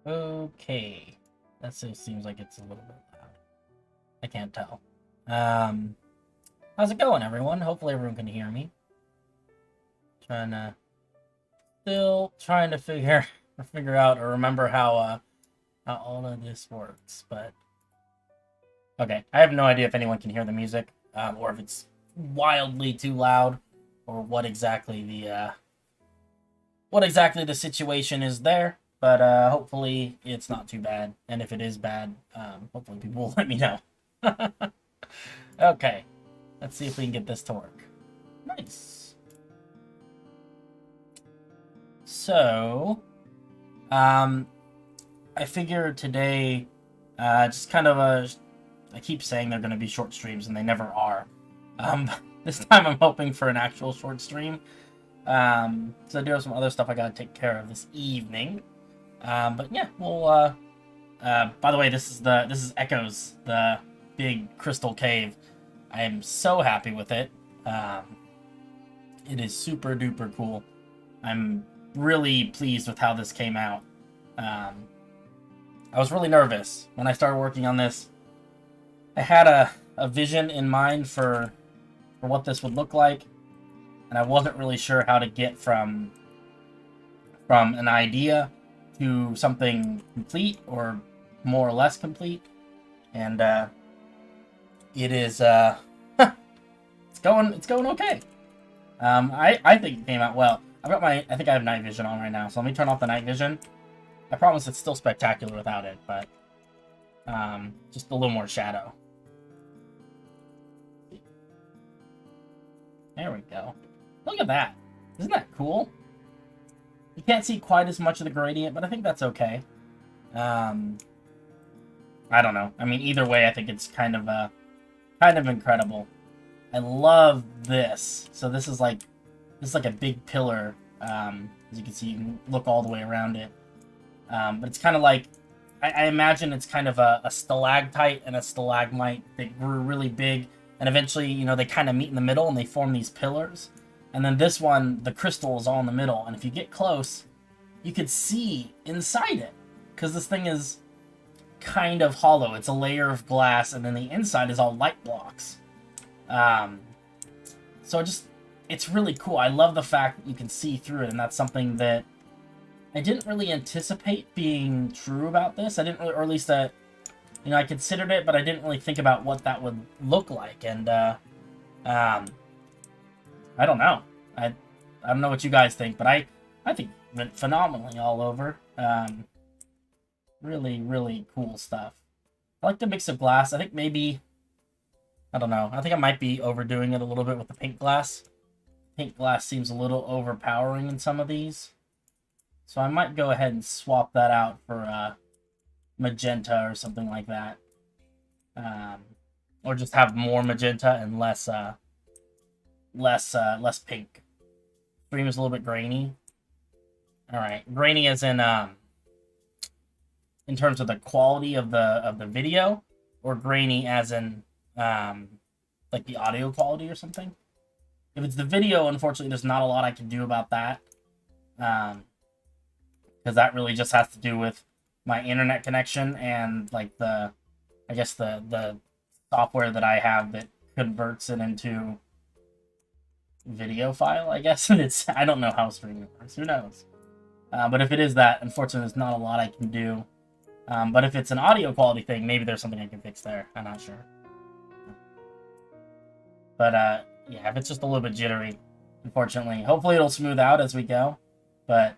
Okay. That seems like it's a little bit loud. I can't tell. How's it going, everyone? Hopefully everyone can hear me. Still trying to figure out or remember how all of this works, but okay. I have no idea if anyone can hear the music, or if it's wildly too loud, or what exactly the situation is there. But hopefully it's not too bad, and if it is bad, hopefully people will let me know. Okay, let's see if we can get this to work. Nice. So, I figure today, just kind of I keep saying they're going to be short streams, and they never are. This time I'm hoping for an actual short stream. So I do have some other stuff I gotta take care of this evening. But yeah, we'll, by the way, this is Echoes, the big crystal cave. I am so happy with it. It is super duper cool. I'm really pleased with how this came out. I was really nervous when I started working on this. I had a vision in mind for what this would look like, and I wasn't really sure how to get from an idea to something complete or more or less complete. And it is it's going okay. I think it came out well. I think I have night vision on right now, so let me turn off the night vision. I promise it's still spectacular without it, but just a little more shadow. There we go. Look at that. Isn't that cool? You can't see quite as much of the gradient, but I think that's okay. I don't know. I mean, either way, I think it's kind of incredible. I love this. So this is like a big pillar. As you can see, you can look all the way around it. But it's kind of like, I imagine it's kind of a stalactite and a stalagmite that grew really big, and eventually, you know, they kind of meet in the middle and they form these pillars. And then this one, the crystal is all in the middle, and if you get close, you could see inside it, because this thing is kind of hollow. It's a layer of glass, and then the inside is all light blocks. So it's really cool. I love the fact that you can see through it, and that's something that I didn't really anticipate being true about this. I didn't really, or at least that, you know, I considered it, but I didn't really think about what that would look like. And I don't know. I don't know what you guys think, but I think it went phenomenally all over. Really, really cool stuff. I like the mix of glass. I think maybe, I don't know. I think I might be overdoing it a little bit with the pink glass. Pink glass seems a little overpowering in some of these. So I might go ahead and swap that out for magenta or something like that. Or just have more magenta and less pink. Stream is a little bit grainy. All right, grainy as in terms of the quality of the video, or grainy as in like the audio quality or something. If it's the video, unfortunately, there's not a lot I can do about that, because that really just has to do with my internet connection and like the software that I have that converts it into video file, I guess. And I don't know how streaming works. Who knows? But if it is that, unfortunately, there's not a lot I can do. But if it's an audio quality thing, maybe there's something I can fix there. I'm not sure. But yeah, if it's just a little bit jittery, unfortunately, hopefully it'll smooth out as we go. But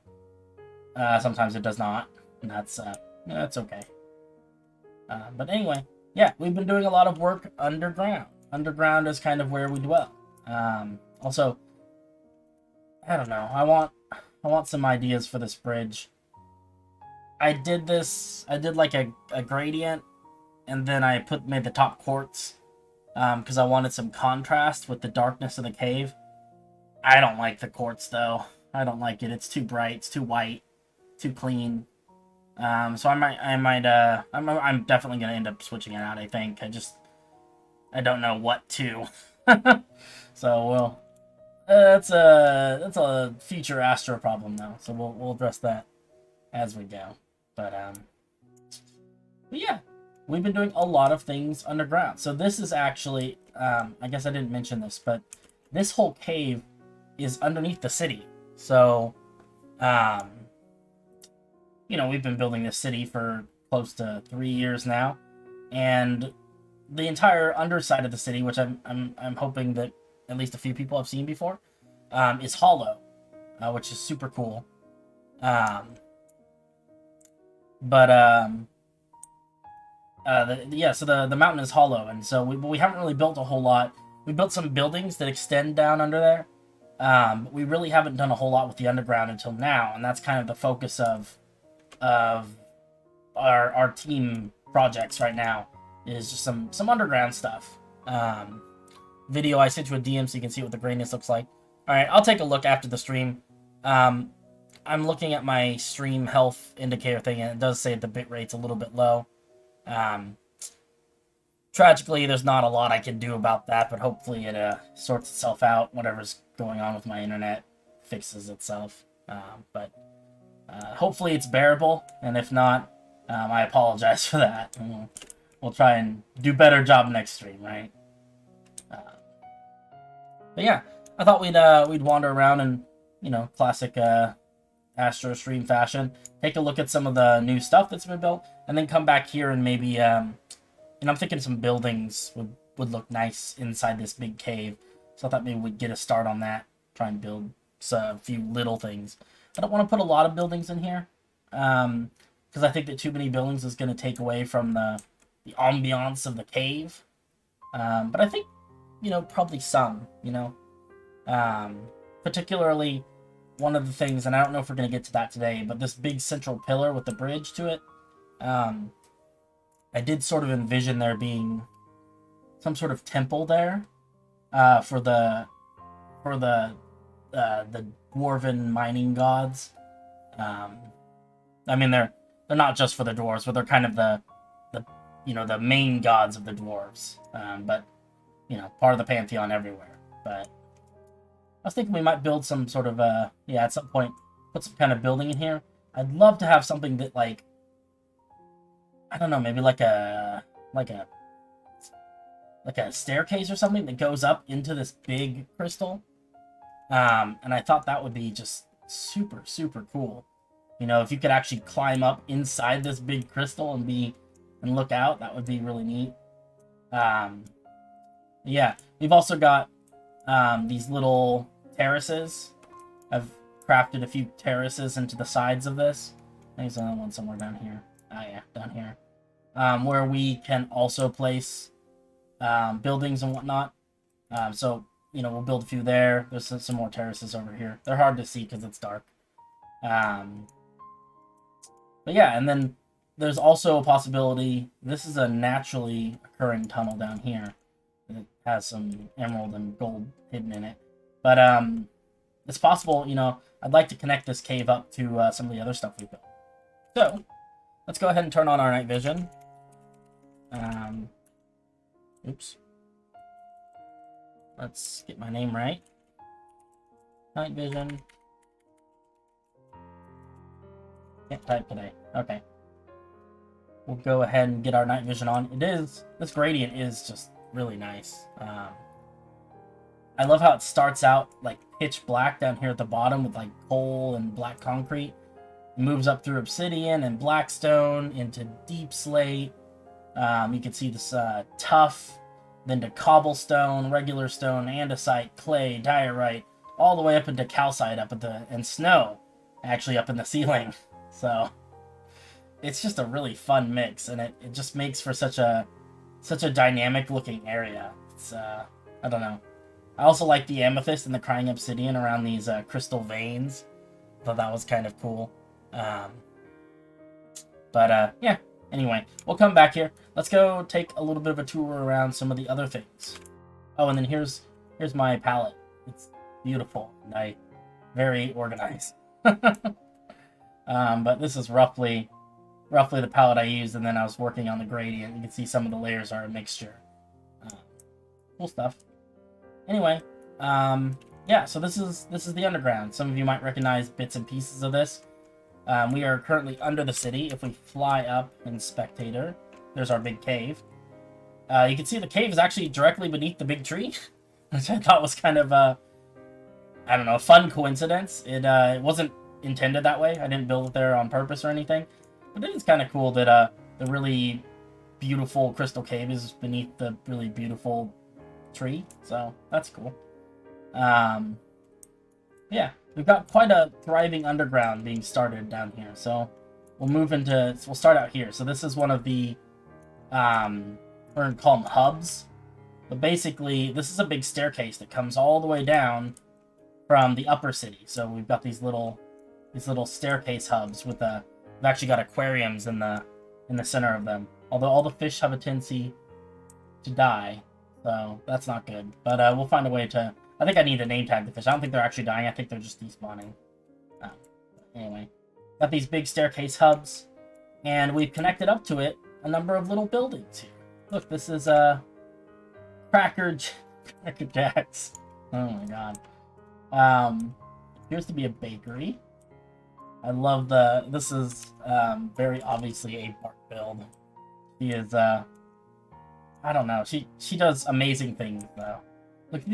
sometimes it does not, and that's okay. But anyway, yeah, we've been doing a lot of work underground. Underground is kind of where we dwell. Also, I don't know. I want some ideas for this bridge. I did like a gradient, and then I made the top quartz, because I wanted some contrast with the darkness of the cave. I don't like the quartz though. I don't like it. It's too bright. It's too white. Too clean. So I'm definitely gonna end up switching it out. I think. I don't know what to. So that's a future Astro problem though. So we'll address that as we go. But yeah, we've been doing a lot of things underground. So this is actually, I guess I didn't mention this, but this whole cave is underneath the city. So, you know, we've been building this city for close to 3 years now, and the entire underside of the city, which I'm hoping that at least a few people have seen before, is hollow, which is super cool. So the mountain is hollow, and so we haven't really built a whole lot. We built some buildings that extend down under there, but we really haven't done a whole lot with the underground until now, and that's kind of the focus of our team projects right now, is just some underground stuff. Video I sent you a DM so you can see what the grayness looks like. All right, I'll take a look after the stream. I'm looking at my stream health indicator thing, and it does say the bit rate's a little bit low. Tragically, there's not a lot I can do about that, but hopefully it sorts itself out. Whatever's going on with my internet fixes itself. But hopefully it's bearable, and if not, I apologize for that. We'll try and do a better job next stream, right? But yeah, I thought we'd wander around and, you know, classic Astro stream fashion, take a look at some of the new stuff that's been built, and then come back here and maybe, and I'm thinking some buildings would look nice inside this big cave. So I thought maybe we'd get a start on that, try and build a few little things. I don't want to put a lot of buildings in here, because I think that too many buildings is going to take away from the ambiance of the cave. But I think, you know, probably some, you know. Particularly, one of the things, and I don't know if we're going to get to that today, but this big central pillar with the bridge to it, I did sort of envision there being some sort of temple there, for the dwarven mining gods. I mean, they're not just for the dwarves, but they're kind of the the main gods of the dwarves. But you know, part of the pantheon everywhere. But I was thinking we might build some sort of at some point put some kind of building in here. I'd love to have something that, like, I don't know, maybe like a staircase or something that goes up into this big crystal. And I thought that would be just super, super cool. You know, if you could actually climb up inside this big crystal and look out, that would be really neat. Yeah, we've also got these little terraces. I've crafted a few terraces into the sides of this. There's another one somewhere down here. Ah, yeah, down here. Where we can also place buildings and whatnot. So, you know, we'll build a few there. There's some more terraces over here. They're hard to see because it's dark. But yeah, and then there's also a possibility, this is a naturally occurring tunnel down here. It has some emerald and gold hidden in it. But it's possible, you know, I'd like to connect this cave up to some of the other stuff we built. So, let's go ahead and turn on our night vision. Oops. Let's get my name right. Night vision. Can't type today. Okay. We'll go ahead and get our night vision on. This gradient is just really nice. I love how it starts out like pitch black down here at the bottom with like coal and black concrete. It moves up through obsidian and blackstone into deep slate. You can see this tough, then to cobblestone, regular stone, andesite, clay, diorite, all the way up into calcite and snow, actually up in the ceiling. So it's just a really fun mix, and it just makes for such a dynamic looking area. It's I don't know. I also like the amethyst and the crying obsidian around these crystal veins. Thought that was kind of cool. Yeah. Anyway, we'll come back here. Let's go take a little bit of a tour around some of the other things. Oh, and then here's my palette. It's beautiful and very organized. But this is roughly the palette I used, and then I was working on the gradient. You can see some of the layers are a mixture. Cool stuff. Anyway, yeah, so this is the underground. Some of you might recognize bits and pieces of this. We are currently under the city. If we fly up in Spectator, there's our big cave. You can see the cave is actually directly beneath the big tree, which I thought was kind of a, I don't know, a fun coincidence. It wasn't intended that way. I didn't build it there on purpose or anything. But it is kind of cool that the really beautiful crystal cave is beneath the really beautiful tree. So that's cool. Yeah, we've got quite a thriving underground being started down here. So we'll start out here. So this is one of the, we're going to call them hubs. But basically, this is a big staircase that comes all the way down from the upper city. So we've got these little staircase hubs with we've actually got aquariums in the center of them. Although all the fish have a tendency to die, so that's not good. But we'll find a way to. I think I need to name tag the fish. I don't think they're actually dying. I think they're just despawning. Anyway, got these big staircase hubs, and we've connected up to it a number of little buildings here. Look, this is Cracker Jacks. Oh my god. Appears to be a bakery. I love this is very obviously a Bart build. She is I don't know. She does amazing things though. Look at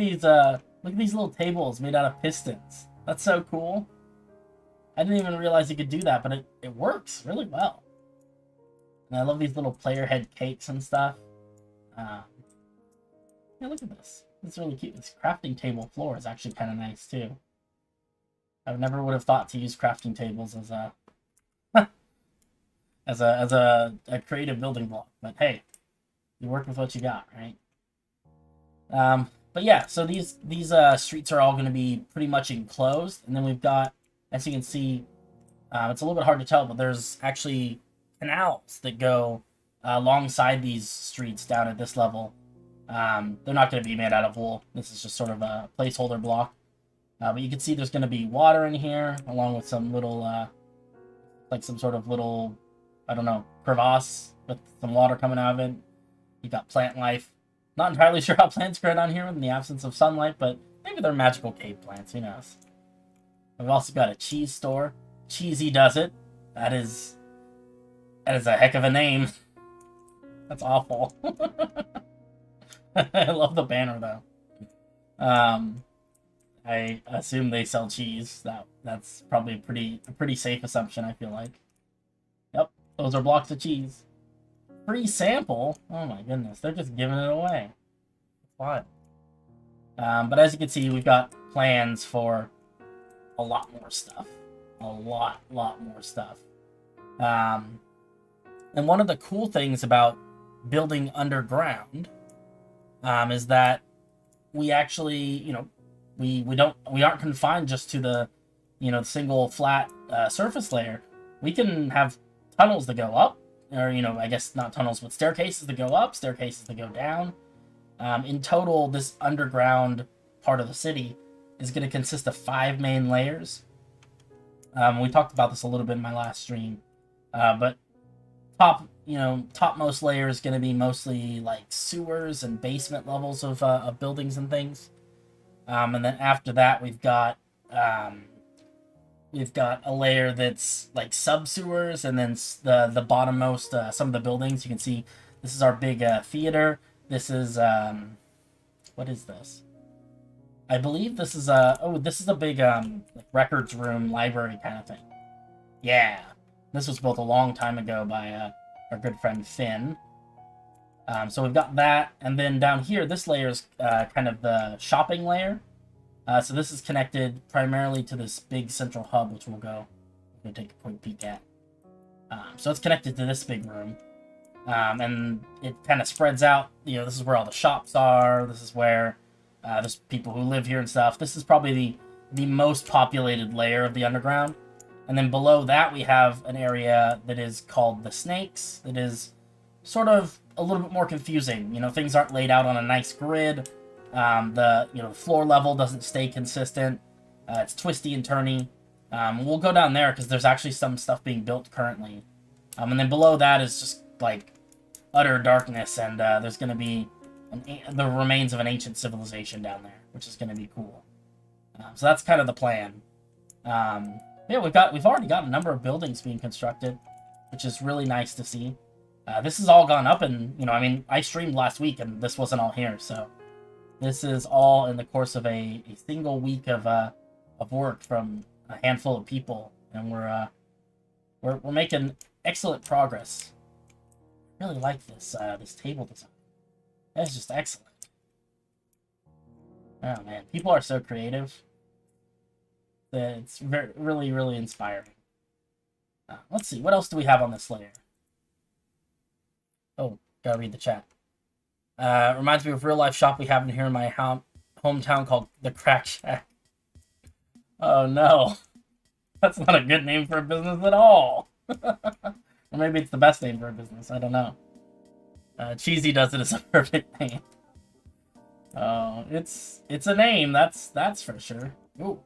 these little tables made out of pistons. That's so cool. I didn't even realize you could do that, but it works really well. And I love these little player head cakes and stuff. Yeah, look at this. It's really cute. This crafting table floor is actually kind of nice too. I never would have thought to use crafting tables as a as a creative building block, but hey, you work with what you got, right? But yeah, so these streets are all going to be pretty much enclosed, and then we've got, as you can see, it's a little bit hard to tell, but there's actually canals that go alongside these streets down at this level. They're not going to be made out of wool. This is just sort of a placeholder block. But you can see there's going to be water in here, along with some little, like some sort of little, I don't know, crevasse with some water coming out of it. You got plant life. Not entirely sure how plants grow down here in the absence of sunlight, but maybe they're magical cave plants, who knows. We've also got a cheese store. Cheesy Does It. That is a heck of a name. That's awful. I love the banner, though. I assume they sell cheese. That's probably a pretty safe assumption, I feel like. Yep, those are blocks of cheese. Free sample? Oh my goodness, they're just giving it away. What? But as you can see, we've got plans for a lot more stuff. A lot more stuff. And one of the cool things about building underground is that we actually, you know, we aren't confined just to the, you know, single flat surface layer. We can have tunnels that go up, or, you know, I guess not tunnels, but staircases that go up, staircases that go down. In total, this underground part of the city is going to consist of 5 main layers. We talked about this a little bit in my last stream, but topmost layer is going to be mostly like sewers and basement levels of buildings and things. And then after that, we've got a layer that's like sub-sewers, and then the bottommost, some of the buildings. You can see this is our big theater. This is, what is this? I believe this is this is a big like records room, library kind of thing. Yeah, this was built a long time ago by our good friend Finn. So we've got that, and then down here, this layer is kind of the shopping layer. So this is connected primarily to this big central hub, which we'll go take a quick peek at. So it's connected to this big room, and it kind of spreads out. You know, this is where all the shops are. This is where there's people who live here and stuff. This is probably the most populated layer of the underground. And then below that, we have an area that is called the Snakes. That is sort of a little bit more confusing. You know, things aren't laid out on a nice grid. The floor level doesn't stay consistent. It's twisty and turny. We'll go down there because there's actually some stuff being built currently. And then below that is just like utter darkness, and there's going to be the remains of an ancient civilization down there, which is going to be cool. So that's kind of the plan. Yeah, we've already got a number of buildings being constructed, which is really nice to see. This has all gone up, and I mean, I streamed last week, and this wasn't all here, so this is all in the course of a single week of work from a handful of people, and we're making excellent progress. I really like this this table design. That's just excellent. Oh man, people are so creative. It's really, really inspiring. Let's see, what else do we have on this layer? Oh, gotta read the chat. Reminds me of a real-life shop we have in here in my hometown called the Crack Shack. Oh no, that's not a good name for a business at all. Or maybe it's the best name for a business, I don't know. Cheesy Does It is a perfect name. Oh, it's a name, that's for sure. Ooh,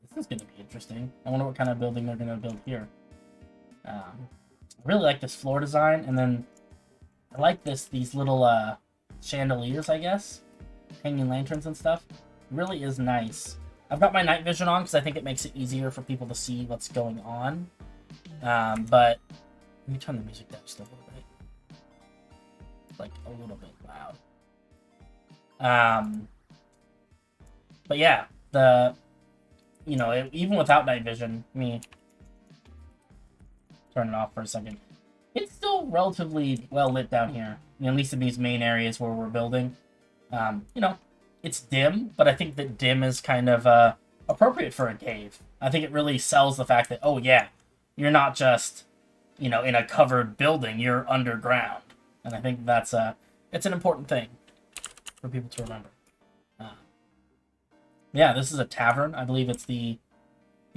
this is gonna be interesting. I wonder what kind of building they're gonna build here. I really like this floor design, and then I like these little chandeliers, I guess, hanging lanterns and stuff. It really is nice. I've got my night vision on because I think it makes it easier for people to see what's going on. But let me turn the music down just a little bit, like a little bit loud. But yeah, even without night vision, let me turn it off for a second. It's still relatively well lit down here, at least in these main areas where we're building. It's dim, but I think that dim is kind of appropriate for a cave. I think it really sells the fact that, oh yeah, you're not just, in a covered building, you're underground. And I think that's it's an important thing for people to remember. Yeah, this is a tavern. I believe it's the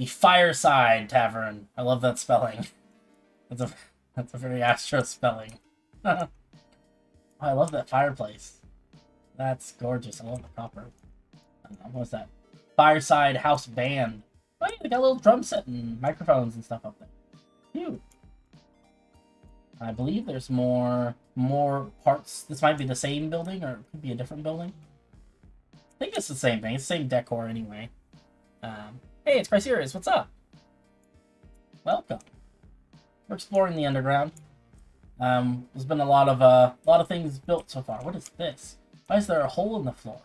Fireside Tavern. I love that spelling. That's a very Astro spelling. Oh, I love that fireplace. That's gorgeous. I love the copper. What's that? Fireside House Band. Oh, yeah, they got a little drum set and microphones and stuff up there. Cute. I believe there's more parts. This might be the same building, or it could be a different building. I think it's the same thing. It's the same decor anyway. Hey, it's Cryserius. What's up? Welcome. We're exploring the underground. There's been a lot of things built so far. What is this? Why is there a hole in the floor?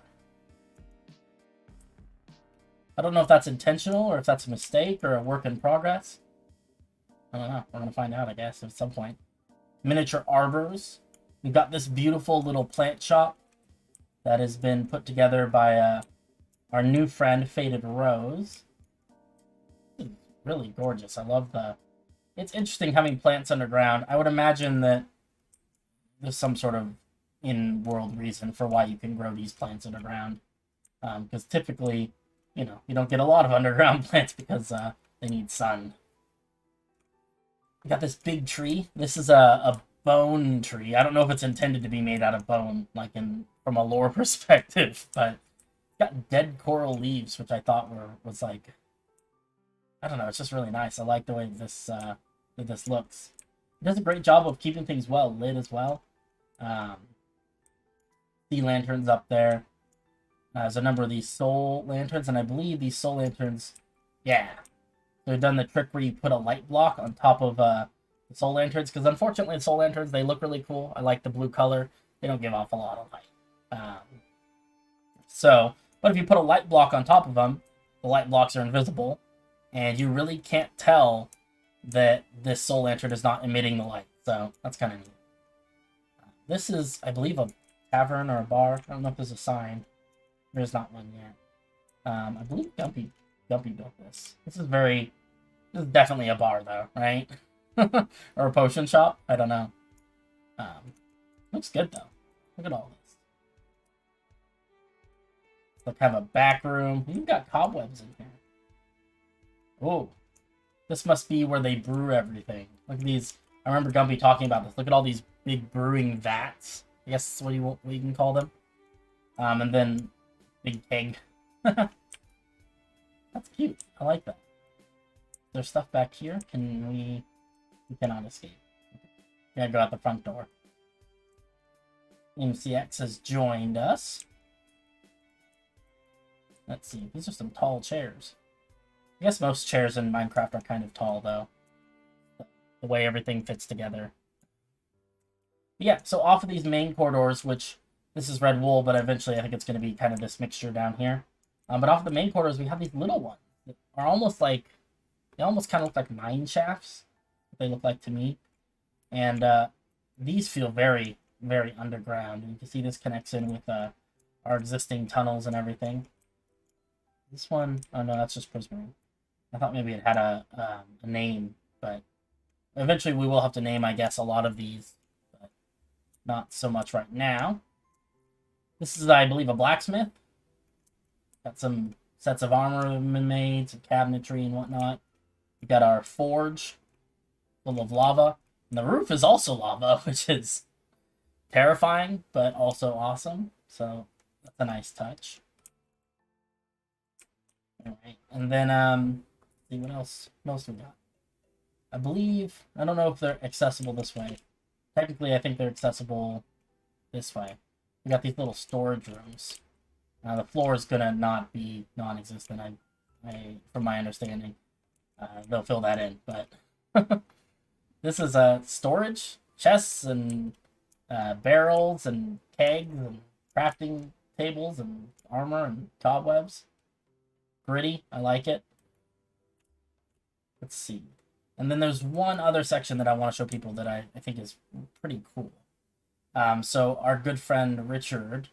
I don't know if that's intentional or if that's a mistake or a work in progress. I don't know. We're gonna find out, I guess, at some point. Miniature arbors. We've got this beautiful little plant shop that has been put together by our new friend, Faded Rose. It's really gorgeous. I love It's interesting having plants underground. I would imagine that there's some sort of in-world reason for why you can grow these plants underground. Because typically, you don't get a lot of underground plants because they need sun. We got this big tree. This is a bone tree. I don't know if it's intended to be made out of bone, from a lore perspective, but it's got dead coral leaves, which I thought was like, I don't know, it's just really nice. I like the way this looks. It does a great job of keeping things well lit as well. Sea lanterns up there. There's a number of these soul lanterns, and I believe these soul lanterns, yeah, they've done the trick where you put a light block on top of the soul lanterns, because unfortunately the soul lanterns, they look really cool. I like the blue color. They don't give off a lot of light. But if you put a light block on top of them, the light blocks are invisible, and you really can't tell that this soul lantern is not emitting the light. So that's kind of neat. This is, I believe, a tavern or a bar. I don't know if there's a sign. There's not one yet. I believe Gumpy built this. This is definitely a bar though, right? Or a potion shop? I don't know. Looks good though. Look at all this. Look, have a back room. You've got cobwebs in here. Oh, this must be where they brew everything. Look at these. I remember Gumpy talking about this. Look at all these big brewing vats. I guess that's what you can call them. And then big keg. That's cute. I like that. There's stuff back here. We cannot escape. Okay. We gotta go out the front door. MCX has joined us. Let's see. These are some tall chairs. I guess most chairs in Minecraft are kind of tall, though. The way everything fits together. But yeah, so off of these main corridors, which this is red wool, but eventually I think it's going to be kind of this mixture down here. But off of the main corridors, we have these little ones that are almost like, they almost kind of look like mine shafts. They look like to me. And these feel very, very underground. And you can see this connects in with our existing tunnels and everything. This one, oh no, that's just prismarine. I thought maybe it had a name, but eventually we will have to name, I guess, a lot of these, but not so much right now. This is, I believe, a blacksmith. Got some sets of armor been made, some cabinetry and whatnot. We got our forge, full of lava. And the roof is also lava, which is terrifying, but also awesome. So that's a nice touch. Alright, and then, see what else we got. I believe, I don't know if they're accessible this way. Technically, I think they're accessible this way. We got these little storage rooms. The floor is gonna not be non-existent, from my understanding. They'll fill that in, but this is storage, chests and barrels and kegs and crafting tables and armor and cobwebs. Gritty, I like it. Let's see. And then there's one other section that I want to show people that I think is pretty cool. So our good friend Richard,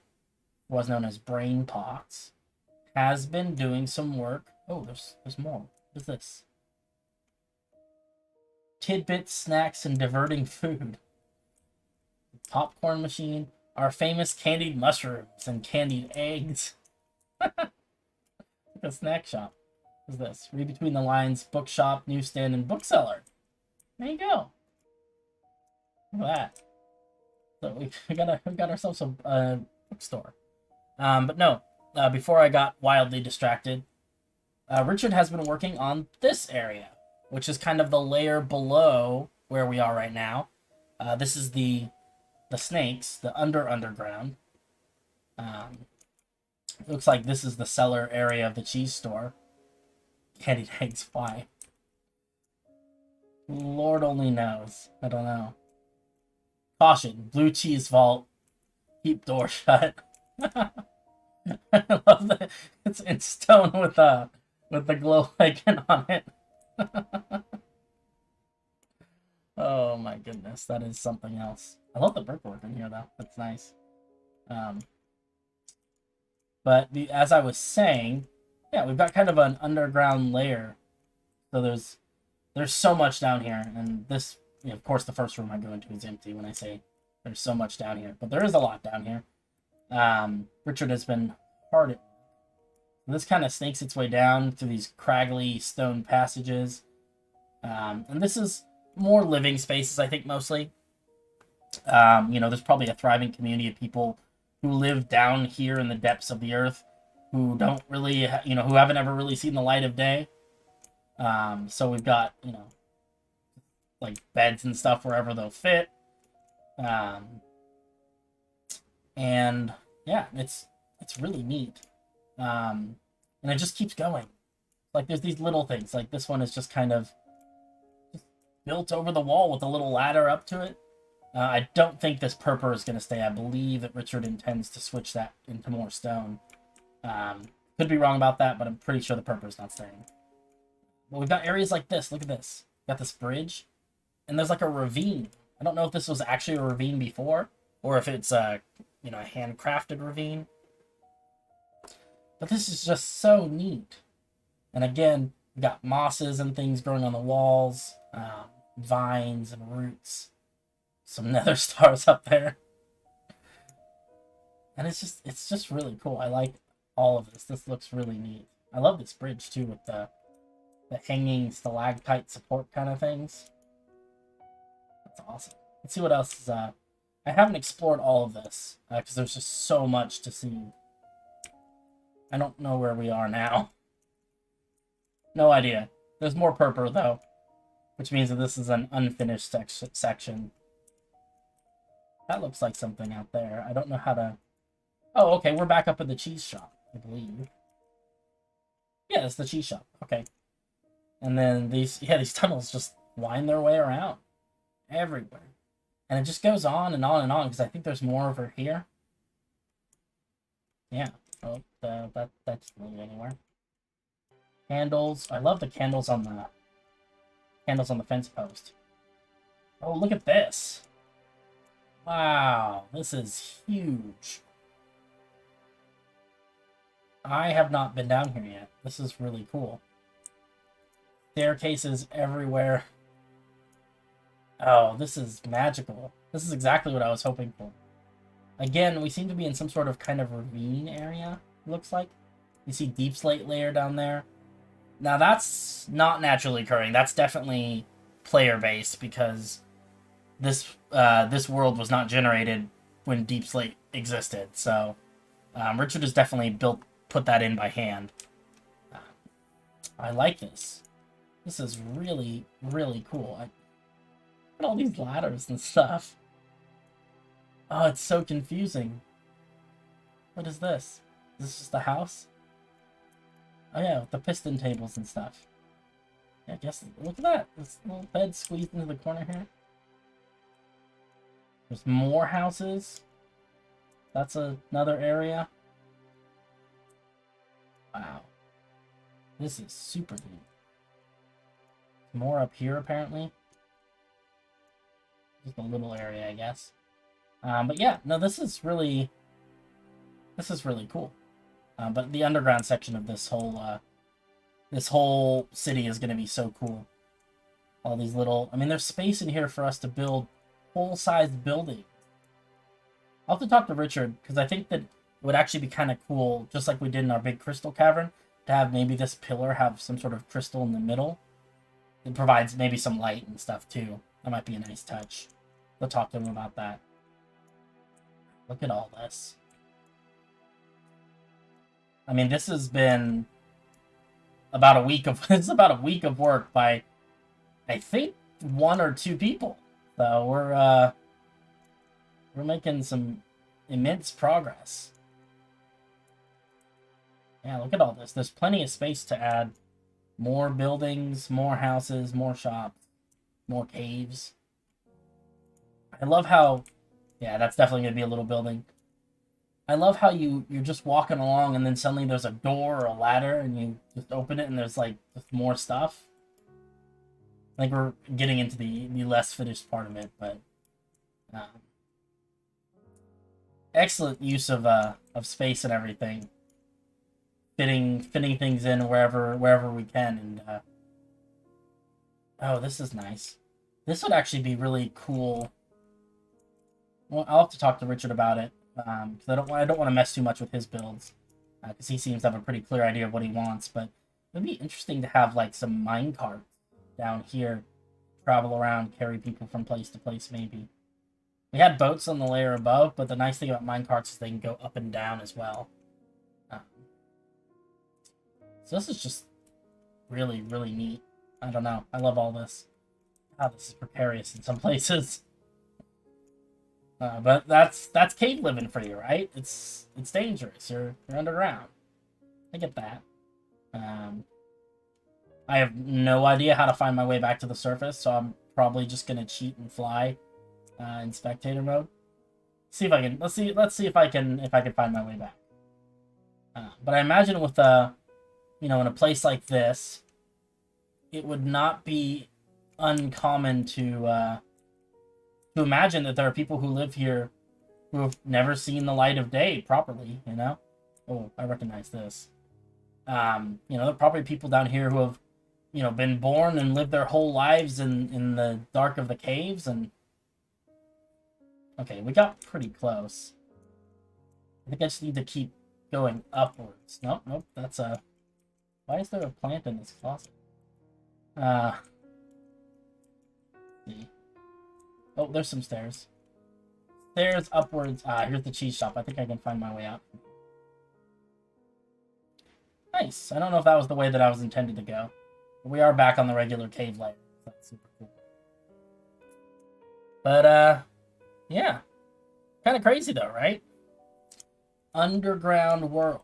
who was known as Brain Pots, has been doing some work. Oh, there's more. What is this? Tidbits, snacks, and diverting food. Popcorn machine. Our famous candied mushrooms and candied eggs. A snack shop. What is this? Read between the lines, bookshop, newsstand, and bookseller. There you go. Look at that. So we got ourselves a bookstore. But no, before I got wildly distracted, Richard has been working on this area, which is kind of the layer below where we are right now. This is the snakes, the underground. It looks like this is the cellar area of the cheese store. Candied eggs, why? Lord only knows. I don't know. Caution, blue cheese vault. Keep door shut. I love that it's in stone with the glow icon on it. Oh my goodness, that is something else. I love the brickwork in here though. That's nice. But as I was saying, yeah, we've got kind of an underground layer. So there's so much down here, and this, of course, the first room I go into is empty when I say there's so much down here. But there is a lot down here. Richard has been hard at. This kind of snakes its way down through these craggly stone passages. And this is more living spaces, I think, mostly. There's probably a thriving community of people who live down here in the depths of the earth, who don't really, who haven't ever really seen the light of day. So we've got, like beds and stuff wherever they'll fit. And yeah, it's really neat. And it just keeps going. Like there's these little things, like this one is just kind of just built over the wall with a little ladder up to it. I don't think this purple is going to stay. I believe that Richard intends to switch that into more stone. Could be wrong about that, but I'm pretty sure the purple is not staying. But we've got areas like this. Look at this. We've got this bridge, and there's like a ravine. I don't know if this was actually a ravine before, or if it's a handcrafted ravine. But this is just so neat. And again, we've got mosses and things growing on the walls, vines and roots. Some nether stars up there. And it's just really cool. I like all of this. This looks really neat. I love this bridge too with the hanging stalactite support kind of things. That's awesome. Let's see what else is I haven't explored all of this because there's just so much to see. I don't know where we are now. No idea. There's more purple though, which means that this is an unfinished section. That looks like something out there. I don't know how to... Oh, okay, we're back up at the cheese shop, I believe. Yeah, it's the cheese shop. Okay. And then these tunnels just wind their way around everywhere. And it just goes on and on and on, because I think there's more over here. Yeah. Oh, that's not anywhere. Candles. I love the candles on the fence post. Oh, look at this. Wow, this is huge. I have not been down here yet. This is really cool. Staircases everywhere. Oh, this is magical. This is exactly what I was hoping for. Again, we seem to be in some sort of kind of ravine area, it looks like. You see deep slate layer down there. Now, that's not naturally occurring. That's definitely player-based, because this world was not generated when deep slate existed. So, Richard has definitely put that in by hand. I like this. This is really, really cool. Look at all these ladders and stuff. Oh, it's so confusing. What is this? Is this just a house? Oh yeah, with the piston tables and stuff. Yeah, I guess, look at that. This little bed squeezed into the corner here. There's more houses. That's another area. Wow. This is super deep. More up here, apparently. Just a little area, I guess. But yeah, no, this is really cool. But the underground section of this whole city is going to be so cool. All these little, I mean, there's space in here for us to build full-sized buildings. I'll have to talk to Richard, because I think that it would actually be kind of cool, just like we did in our big crystal cavern, to have maybe this pillar have some sort of crystal in the middle. It provides maybe some light and stuff too. That might be a nice touch. We'll talk to him about that. Look at all this. I mean, this has been about a week of it's about a week of work by, I think, 1 or 2 people. So we're making some immense progress. Yeah, look at all this. There's plenty of space to add more buildings, more houses, more shops, more caves. I love how, yeah, that's definitely going to be a little building. I love how you're just walking along and then suddenly there's a door or a ladder and you just open it and there's like just more stuff. I think we're getting into the less finished part of it, but excellent use of space and everything. Fitting things in wherever we can, and oh, this is nice. This would actually be really cool. Well, I'll have to talk to Richard about it, because I don't want to mess too much with his builds, because he seems to have a pretty clear idea of what he wants. But it'd be interesting to have like some mine carts down here, travel around, carry people from place to place. Maybe we had boats on the layer above, but the nice thing about mine carts is they can go up and down as well. So this is just really, really neat. I don't know. I love all this. God, this is precarious in some places. But that's cave living for you, right? It's dangerous. You're underground. I get that. I have no idea how to find my way back to the surface, so I'm probably just gonna cheat and fly in spectator mode. See if I can. Let's see if I can find my way back. But I imagine with in a place like this, it would not be uncommon to imagine that there are people who live here who have never seen the light of day properly, you know? Oh, I recognize this. There are probably people down here who have, been born and lived their whole lives in the dark of the caves, and... Okay, we got pretty close. I think I just need to keep going upwards. Nope, that's a... Why is there a plant in this closet? See. Oh, there's some stairs. Stairs upwards. Here's the cheese shop. I think I can find my way out. Nice. I don't know if that was the way that I was intended to go. But we are back on the regular cave layer. That's super cool. But, yeah. Kind of crazy, though, right? Underground world.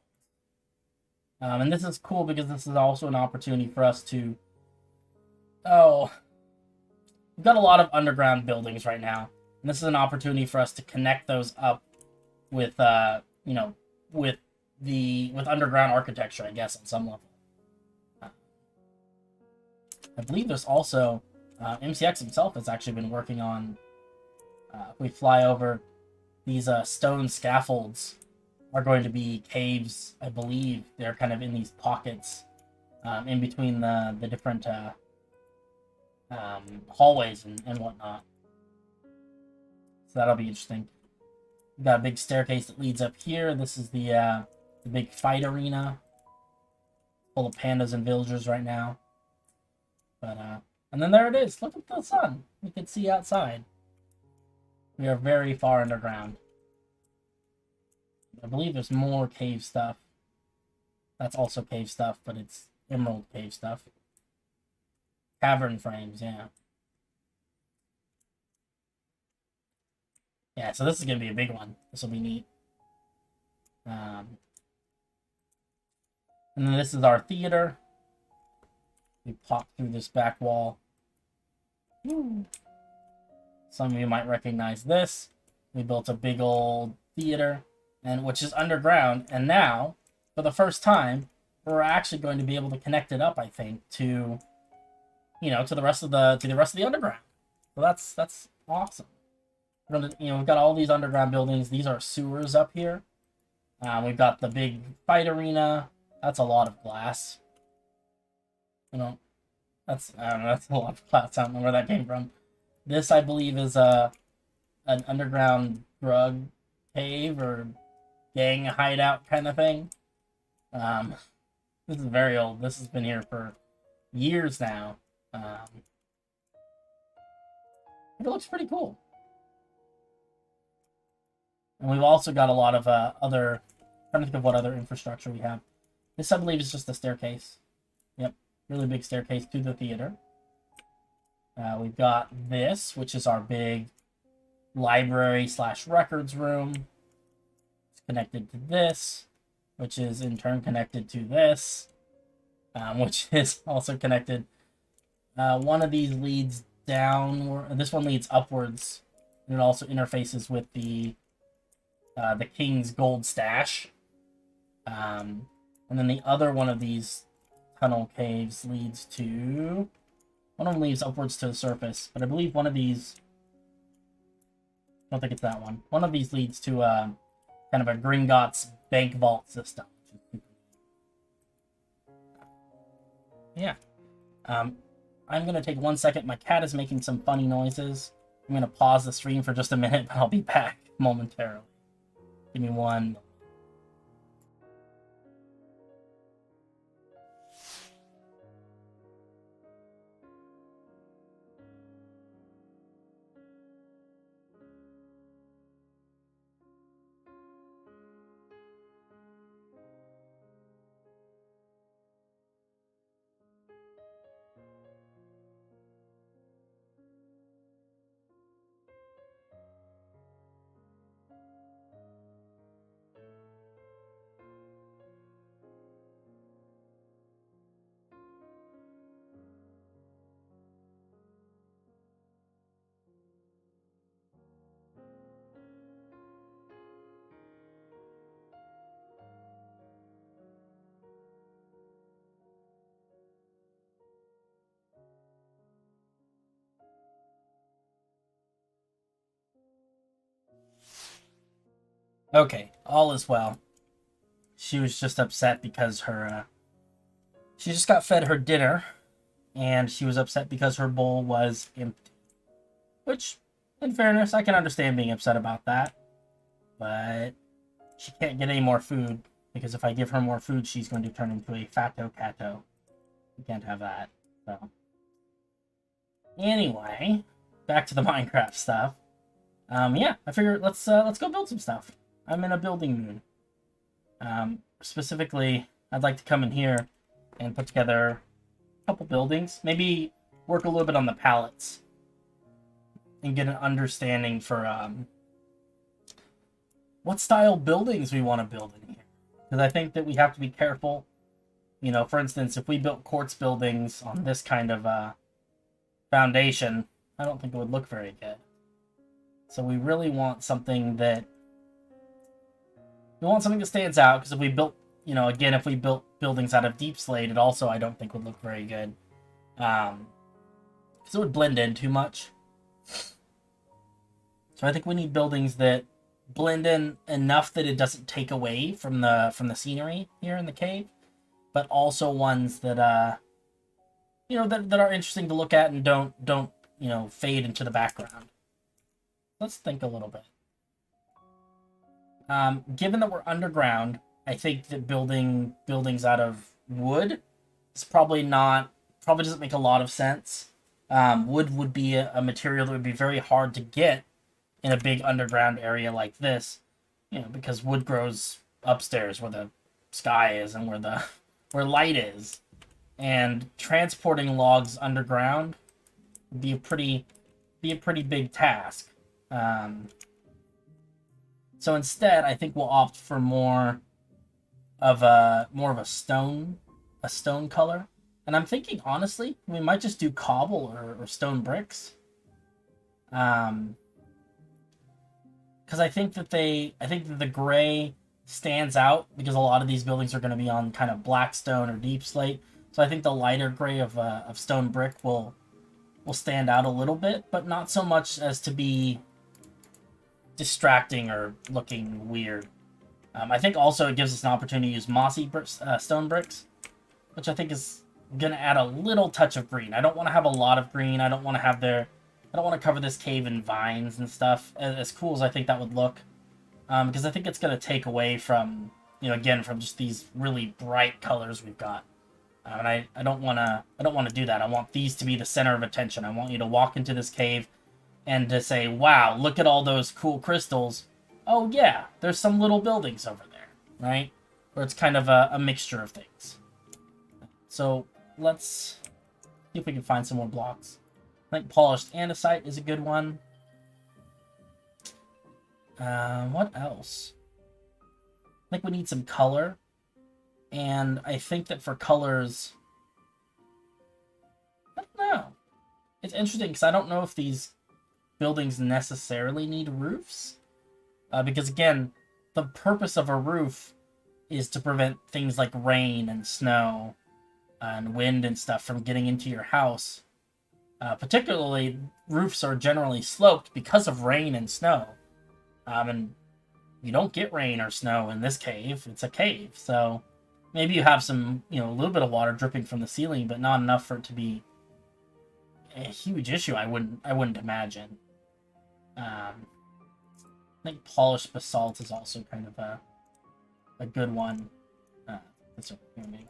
And this is cool because this is also an opportunity for us to Oh, we've got a lot of underground buildings right now, and this is an opportunity for us to connect those up with, you know, with with underground architecture, I guess, on some level. I believe there's also MCX himself has actually been working on. If we fly over, these stone scaffolds are going to be caves. I believe they're kind of in these pockets in between the different hallways and whatnot. So that'll be interesting. We've got a big staircase that leads up here. This is the big fight arena, full of pandas and villagers right now. But and then there it is. Look at the sun. You can see outside. We are very far underground. I believe there's more cave stuff. That's also cave stuff, but it's emerald cave stuff. Cavern frames, yeah. Yeah, so this is going to be a big one. This will be neat. And then this is our theater. We pop through this back wall. Woo. Some of you might recognize this. We built a big old theater, and which is underground. And now, for the first time, we're actually going to be able to connect it up, I think, to, you know, to the rest of the underground. So that's awesome. We're gonna, you know, we've got all these underground buildings. These are sewers up here. We've got the big fight arena. That's a lot of glass. You know, I don't know, that's a lot of glass. I don't know where that came from. This, I believe, is an underground drug cave or gang hideout kind of thing. This is very old. This has been here for years now. It looks pretty cool. And we've also got a lot of other... I'm trying to think of what other infrastructure we have. This, I believe, is just a staircase. Yep, really big staircase to the theater. We've got this, which is our big library/records room. It's connected to this, which is in turn connected to this, which is also connected. One of these leads down. This one leads upwards, and it also interfaces with the king's gold stash. And then the other one of these tunnel caves leads to... One of them leads upwards to the surface, but I believe one of these... I don't think it's that one. One of these leads to kind of a Gringotts bank vault system. Yeah. I'm going to take 1 second. My cat is making some funny noises. I'm going to pause the stream for just a minute, but I'll be back momentarily. Give me one. Okay, all is well. She was just upset because her... she just got fed her dinner, and she was upset because her bowl was empty. Which, in fairness, I can understand being upset about that. But she can't get any more food, because if I give her more food, she's going to turn into a fatto catto. We can't have that, so... Anyway, back to the Minecraft stuff. Yeah, I figured let's go build some stuff. I'm in a building mood. Specifically, I'd like to come in here and put together a couple buildings. Maybe work a little bit on the pallets and get an understanding for what style buildings we want to build in here. Because I think that we have to be careful. You know, for instance, if we built quartz buildings on this kind of foundation, I don't think it would look very good. So we really want something that stands out, because if we built, again, if we built buildings out of deep slate, it also I don't think would look very good. Because it would blend in too much. So I think we need buildings that blend in enough that it doesn't take away from the scenery here in the cave, but also ones that that are interesting to look at and don't fade into the background. Let's think a little bit. Given that we're underground, I think that building buildings out of wood is probably doesn't make a lot of sense. Wood would be a material that would be very hard to get in a big underground area like this, because wood grows upstairs where the sky is and where light is, and transporting logs underground would be a pretty big task. So instead, I think we'll opt for more of a stone color. And I'm thinking, honestly, we might just do cobble or stone bricks. Because I think that the gray stands out, because a lot of these buildings are going to be on kind of black stone or deep slate. So I think the lighter gray of stone brick will stand out a little bit, but not so much as to be distracting or looking weird. I think also it gives us an opportunity to use mossy stone bricks, which I think is going to add a little touch of green. I don't want to have a lot of green. I don't want to cover this cave in vines and stuff, as cool as I think that would look. Because I think it's going to take away from, again, from just these really bright colors we've got. And I don't want to do that. I want these to be the center of attention. I want you to walk into this cave and to say, wow, look at all those cool crystals. Oh yeah, there's some little buildings over there, right? Where it's kind of a mixture of things. So let's see if we can find some more blocks. I think polished andesite is a good one. What else? I think we need some color. And I think that for colors, I don't know. It's interesting because I don't know if these buildings necessarily need roofs. Because again, the purpose of a roof is to prevent things like rain and snow and wind and stuff from getting into your house. Particularly, roofs are generally sloped because of rain and snow. And you don't get rain or snow in this cave. It's a cave, so maybe you have some, a little bit of water dripping from the ceiling, but not enough for it to be a huge issue. I wouldn't imagine. I think polished basalt is also kind of a good one. Maybe.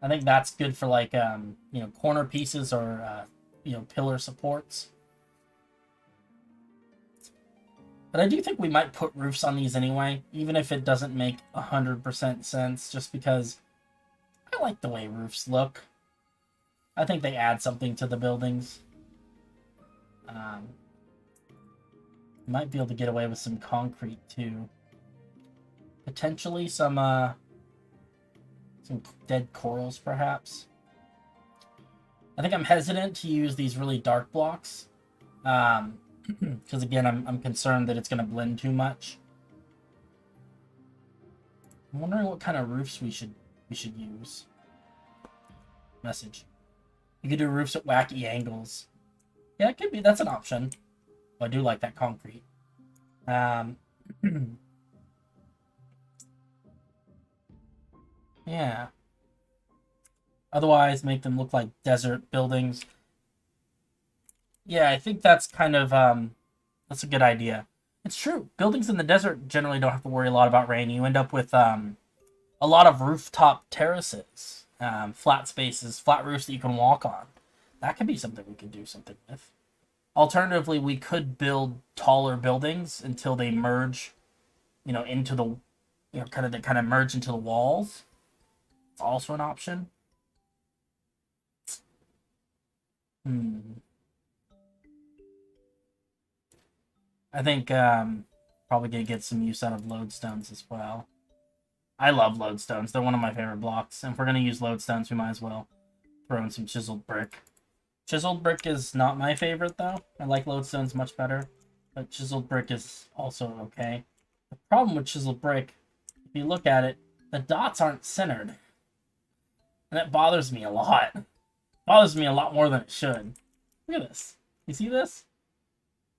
I think that's good for like corner pieces or pillar supports. But I do think we might put roofs on these anyway, even if it doesn't make 100% sense, just because I like the way roofs look. I think they add something to the buildings. Might be able to get away with some concrete too. Potentially some dead corals, perhaps. I think I'm hesitant to use these really dark blocks. Because again, I'm concerned that it's going to blend too much. I'm wondering what kind of roofs we should use. Message. You could do roofs at wacky angles. Yeah, it could be. That's an option. Oh, I do like that concrete. Yeah. Otherwise, make them look like desert buildings. Yeah, I think that's kind of, that's a good idea. It's true. Buildings in the desert generally don't have to worry a lot about rain. You end up with a lot of rooftop terraces, flat spaces, flat roofs that you can walk on. That could be something we could do something with. Alternatively, we could build taller buildings until they merge, into the, kind of merge into the walls. It's also an option. I think probably gonna get some use out of lodestones as well. I love lodestones. They're one of my favorite blocks. And if we're gonna use lodestones, we might as well throw in some chiseled brick. Chiseled brick is not my favorite, though. I like lodestones much better, but chiseled brick is also okay. The problem with chiseled brick, if you look at it, the dots aren't centered. And that bothers me a lot. It bothers me a lot more than it should. Look at this. You see this?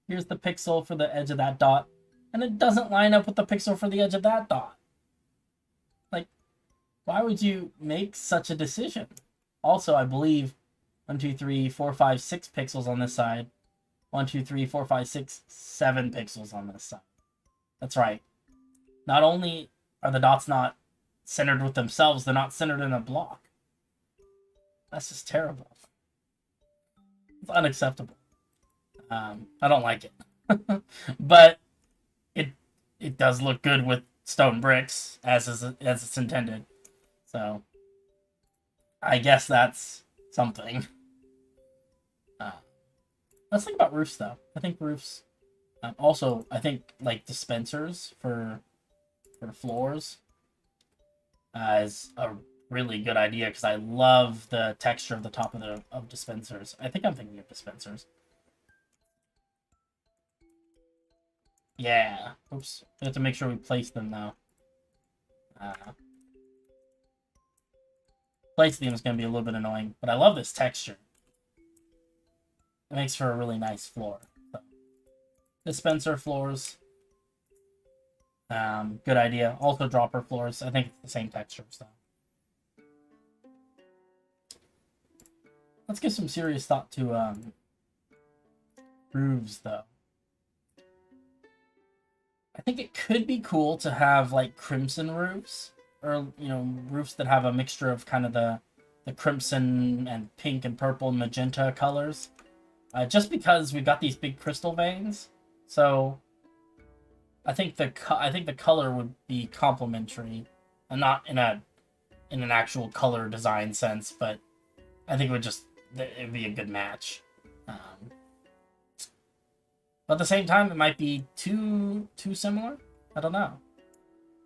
Here's the pixel for the edge of that dot, and it doesn't line up with the pixel for the edge of that dot. Like, why would you make such a decision? Also, I believe 1, 2, 3, 4, 5, 6 pixels on this side. 1, 2, 3, 4, 5, 6, 7 pixels on this side. That's right. Not only are the dots not centered with themselves, they're not centered in a block. That's just terrible. It's unacceptable. I don't like it. But it does look good with stone bricks as it's intended. So I guess that's something. Let's think about roofs, though. I think roofs. Also, I think like dispensers for floors is a really good idea because I love the texture of the top of dispensers. I think I'm thinking of dispensers. Yeah. Oops. We have to make sure we place them though. Placing them is going to be a little bit annoying, but I love this texture. It makes for a really nice floor. So, dispenser floors. Good idea. Also dropper floors. I think it's the same texture, so. Let's give some serious thought to roofs, though. I think it could be cool to have like crimson roofs, or roofs that have a mixture of kind of the crimson and pink and purple and magenta colors. Just because we've got these big crystal veins, so I think the color would be complementary, and not in an actual color design sense, but I think it'd be a good match. But at the same time, it might be too similar. I don't know.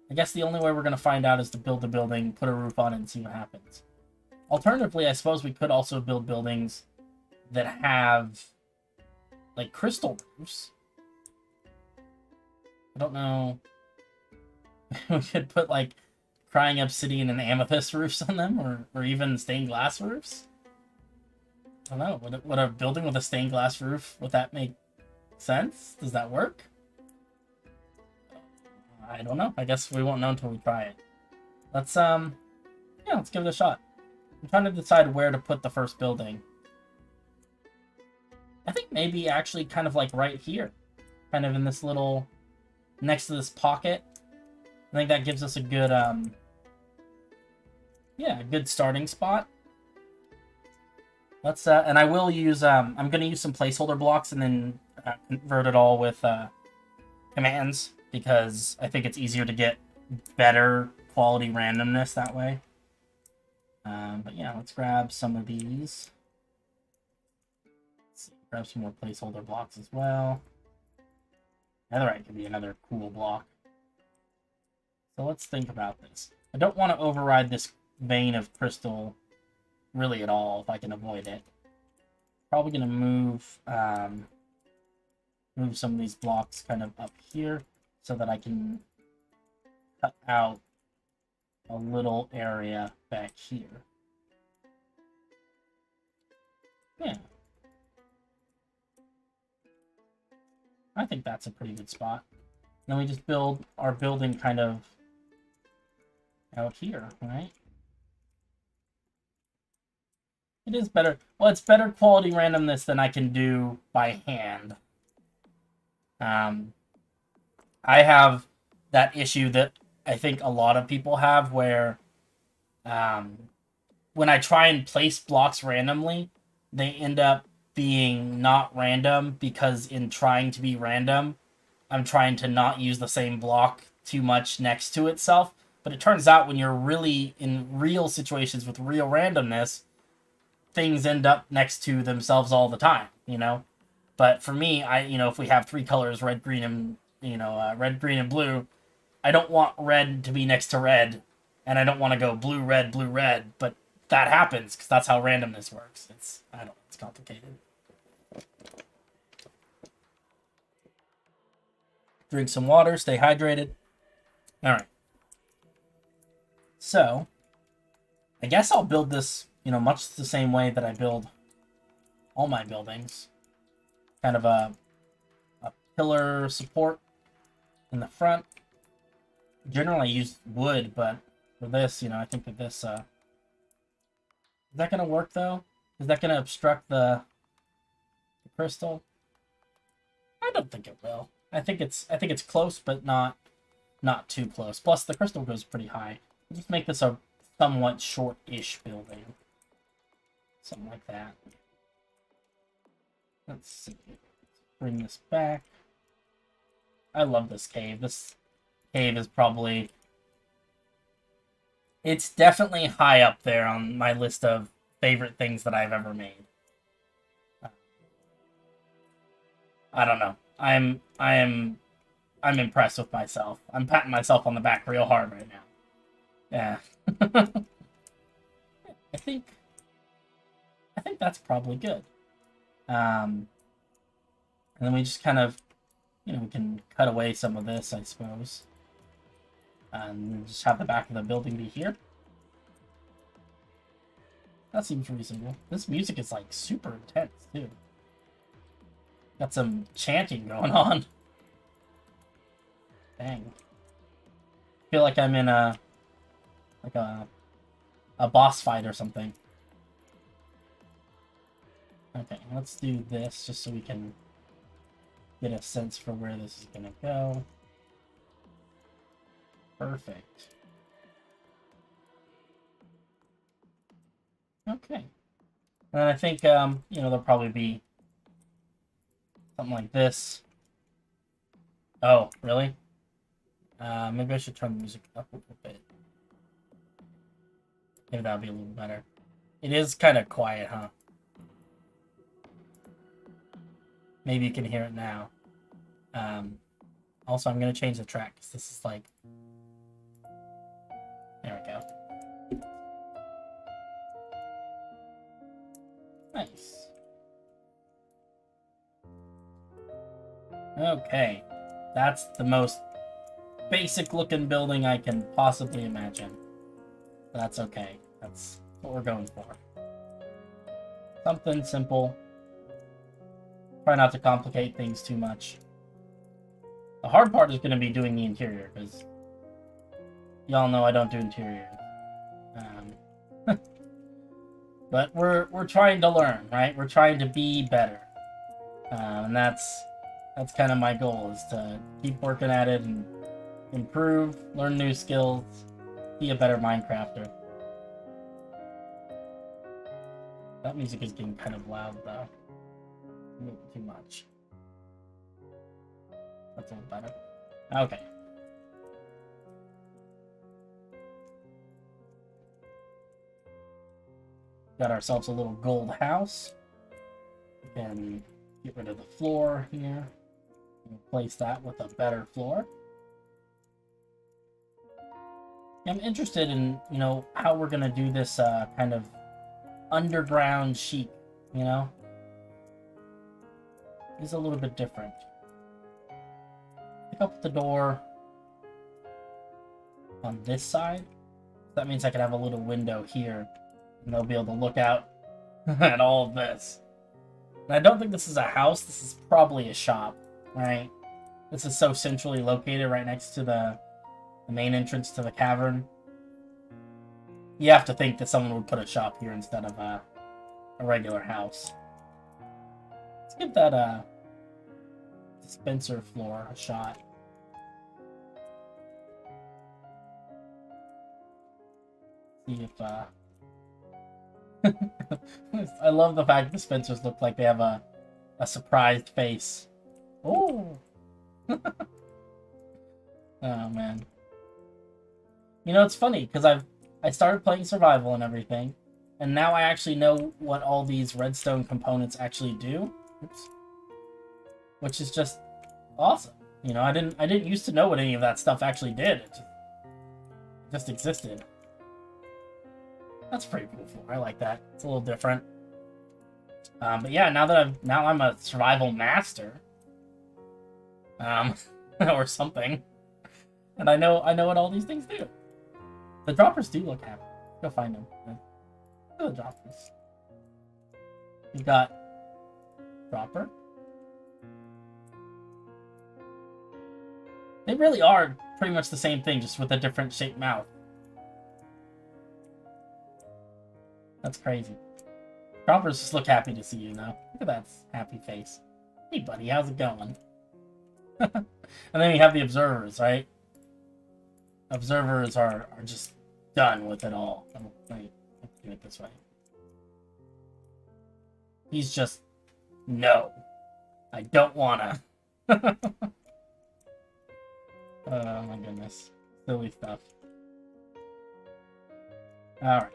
I guess the only way we're going to find out is to build the building, put a roof on it, and see what happens. Alternatively, I suppose we could also build buildings that have, like, crystal roofs. I don't know. We could put, like, crying obsidian and amethyst roofs on them, or even stained glass roofs. I don't know. Would a building with a stained glass roof, would that make sense? Does that work? I don't know. I guess we won't know until we try it. Let's let's give it a shot. I'm trying to decide where to put the first building. I think maybe actually kind of like right here. Kind of in this little, next to this pocket. I think that gives us a good, a good starting spot. Let's, and I will use, I'm going to use some placeholder blocks and then convert it all with commands, because I think it's easier to get better quality randomness that way. But yeah, let's grab some of these. Let's see, grab some more placeholder blocks as well. Netherite could be another cool block. So let's think about this. I don't want to override this vein of crystal really at all if I can avoid it. Probably going to move move some of these blocks kind of up here so that I can cut out a little area back here. Yeah. I think that's a pretty good spot. Then we just build our building kind of out here, right? It is better. Well, it's better quality randomness than I can do by hand. I have that issue that I think a lot of people have where when I try and place blocks randomly, they end up being not random because in trying to be random, I'm trying to not use the same block too much next to itself. But it turns out when you're really in real situations with real randomness, things end up next to themselves all the time, But for me, if we have 3 colors, red, green, and, red, green, and blue, I don't want red to be next to red, and I don't want to go blue, red, but that happens, because that's how randomness works. It's complicated. Drink some water, stay hydrated. Alright. So, I guess I'll build this, you know, much the same way that I build all my buildings. Kind of a pillar support in the front. Generally I use wood, but for this, you know, I think that this, is that going to work though? Is that going to obstruct the crystal? I don't think it will. I think it's close, but not too close. Plus, the crystal goes pretty high. We'll just make this a somewhat short-ish building. Something like that. Let's see. Let's bring this back. I love this cave. This cave is probably... It's definitely high up there on my list of favorite things that I've ever made. I don't know. I'm impressed with myself. I'm patting myself on the back real hard right now. Yeah. I think that's probably good. And then we just kind of, you know, we can cut away some of this, I suppose. And just have the back of the building be here. That seems reasonable. This music is, like, super intense, too. Got some chanting going on. Dang. Feel like I'm in a boss fight or something. Okay, let's do this just so we can get a sense for where this is gonna go. Perfect. Okay. And I think, you know, there'll probably be something like this. Oh, really? Maybe I should turn the music up a little bit. Maybe that'll be a little better. It is kind of quiet, huh? Maybe you can hear it now. Also, I'm going to change the track, because this is like... There we go. Nice. Okay. That's the most basic looking building I can possibly imagine. But that's okay. That's what we're going for. Something simple. Try not to complicate things too much. The hard part is going to be doing the interior, because y'all know I don't do interior. But we're trying to learn, right? We're trying to be better. And that's kind of my goal, is to keep working at it and improve, learn new skills, be a better Minecrafter. That music is getting kind of loud, though. A little too much. That's a little better. Okay. Got ourselves a little gold house. We can get rid of the floor here. Replace that with a better floor. I'm interested in, you know, how we're gonna do this kind of underground chic, you know? It's a little bit different. Pick up the door on this side. That means I can have a little window here, and they'll be able to look out at all of this. And I don't think this is a house. This is probably a shop, right? This is so centrally located right next to the main entrance to the cavern. You have to think that someone would put a shop here instead of a regular house. Let's give that dispenser floor a shot. See if I love the fact dispensers look like they have a surprised face. Oh. Oh man. You know, it's funny because I started playing survival and everything, and now I actually know what all these redstone components actually do. Oops. Which is just awesome. You know, I didn't used to know what any of that stuff actually did. It just existed. That's pretty cool. I like that. It's a little different. But yeah, now I'm a survival master. Or something. And I know what all these things do. The droppers do look happy. Go find them. Look at the droppers. We've got dropper. They really are pretty much the same thing, just with a different shaped mouth. That's crazy. Droppers just look happy to see you now. Look at that happy face. Hey buddy, how's it going? And then we have the observers, right? Observers are just done with it all. Wait, let's do it this way. He's just, no. I don't wanna. Oh my goodness. Silly stuff. Alright.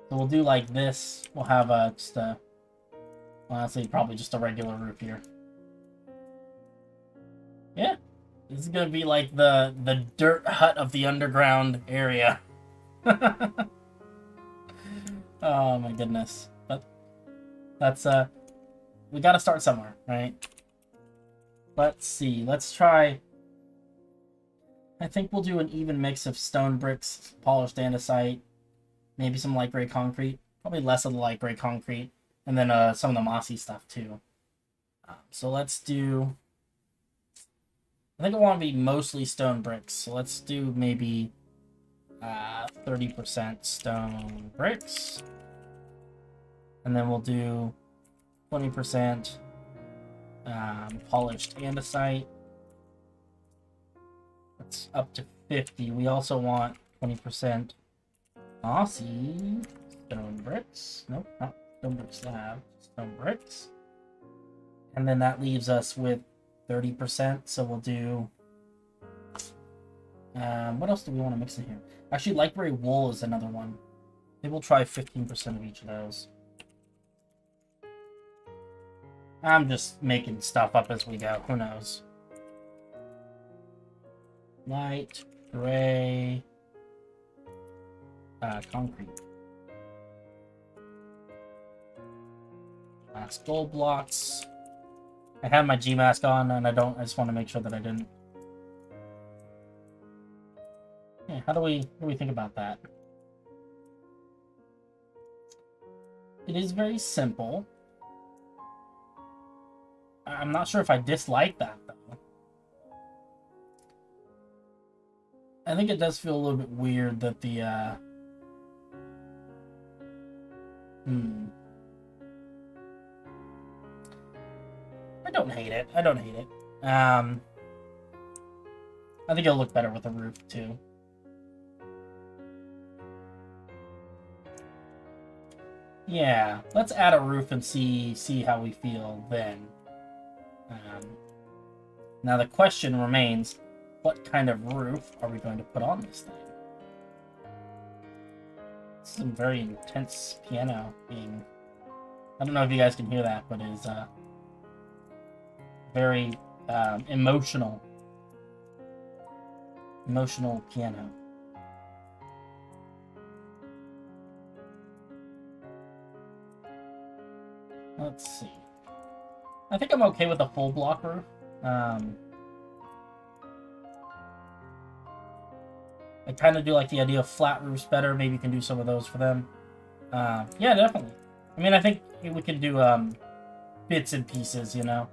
So we'll do like this. We'll have just a, honestly, probably just a regular roof here. Yeah. This is gonna be like the dirt hut of the underground area. Oh my goodness. But that's we gotta start somewhere, right? Let's see. Let's try. I think we'll do an even mix of stone bricks, polished andesite, maybe some light gray concrete. Probably less of the light gray concrete, and then some of the mossy stuff too. So let's do. I think I want to be mostly stone bricks, so let's do maybe 30% stone bricks, and then we'll do 20% polished andesite. That's up to 50. We also want 20% mossy stone bricks. Nope, not stone brick slab, stone bricks. And then that leaves us with 30%, so we'll do... what else do we want to mix in here? Actually, light gray wool is another one. Maybe we'll try 15% of each of those. I'm just making stuff up as we go. Who knows? Light gray concrete. Last gold blocks. I have my G mask on, and I just want to make sure that I didn't. Yeah, how do we think about that? It is very simple. I'm not sure if I dislike that though. I think it does feel a little bit weird that the I don't hate it. I don't hate it. I think it'll look better with a roof too. Yeah, let's add a roof and see how we feel then. Now the question remains, what kind of roof are we going to put on this thing? This is some very intense piano being... I don't know if you guys can hear that, but it is very emotional piano. Let's see. I think I'm okay with a full block roof. I kind of do like the idea of flat roofs better. Maybe you can do some of those for them. Yeah, definitely. I mean, I think we can do bits and pieces, you know.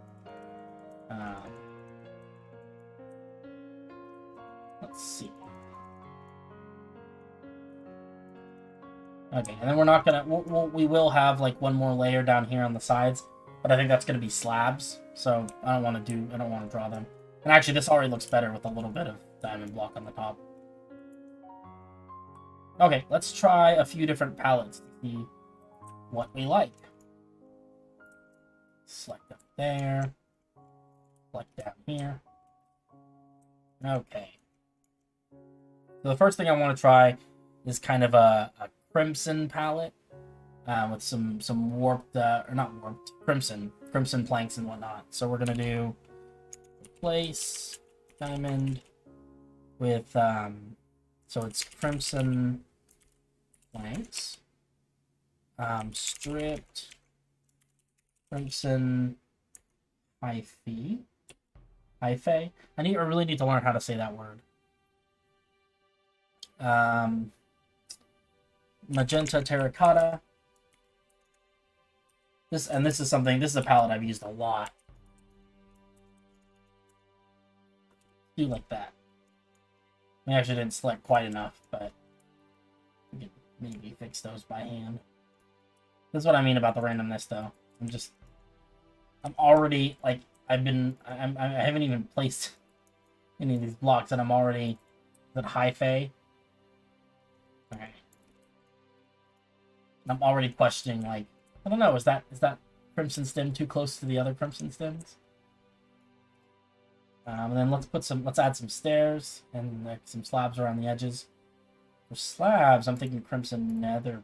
Let's see. Okay, and then we're not gonna. We will have like one more layer down here on the sides, but I think that's gonna be slabs. So I don't want to draw them. And actually, this already looks better with a little bit of diamond block on the top. Okay, let's try a few different palettes to see what we like. Select up there. Select down here. Okay. So the first thing I want to try is kind of a crimson palette with some warped, or not warped, crimson planks and whatnot. So we're gonna do replace diamond with so it's crimson planks, stripped Crimson Hyphae. Hyphae. I really need to learn how to say that word. Magenta Terracotta. This is a palette I've used a lot. Do like that. I actually didn't select quite enough, but we could maybe fix those by hand. This is what I mean about the randomness, though. I'm already, like, I haven't even placed any of these blocks, and I'm already, is it Hyphae? Okay. I'm already questioning, like, I don't know, is that Crimson Stem too close to the other Crimson Stems? And then let's add some stairs and some slabs around the edges. For slabs, I'm thinking Crimson Nether.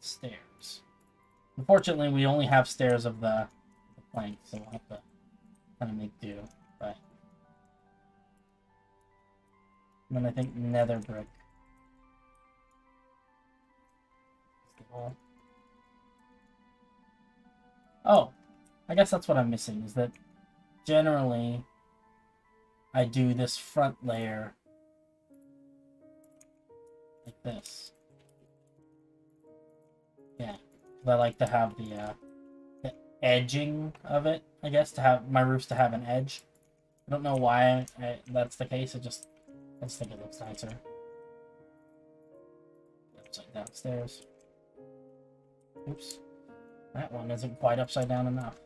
Stairs. Unfortunately, we only have stairs of the plank, so we'll have to kind of make do. But and then I think Nether brick. Oh, I guess that's what I'm missing, is that generally I do this front layer like this. Yeah, I like to have the edging of it, I guess, to have my roofs to have an edge. I don't know why that's the case, I just think it looks nicer. Upside down stairs. Oops. That one isn't quite upside down enough.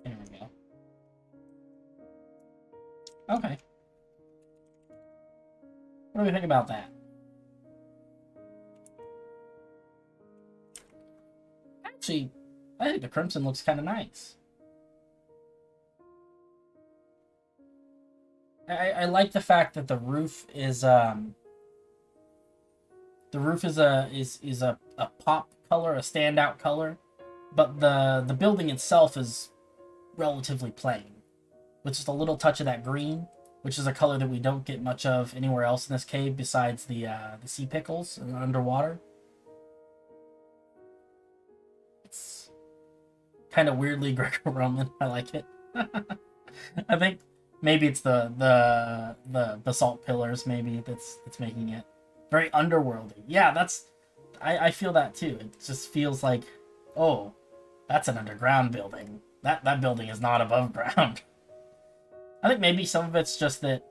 There we go. Okay. What do we think about that? Actually, I think the crimson looks kind of nice. I like the fact that the roof is a pop color, a standout color, but the building itself is relatively plain, with just a little touch of that green, which is a color that we don't get much of anywhere else in this cave besides the sea pickles and underwater. It's kind of weirdly Greco-Roman. I like it. I think maybe it's the basalt pillars maybe that's making it very underworldly. Yeah, I feel that too. It just feels like, oh, that's an underground building. That building is not above ground. I think maybe some of it's just that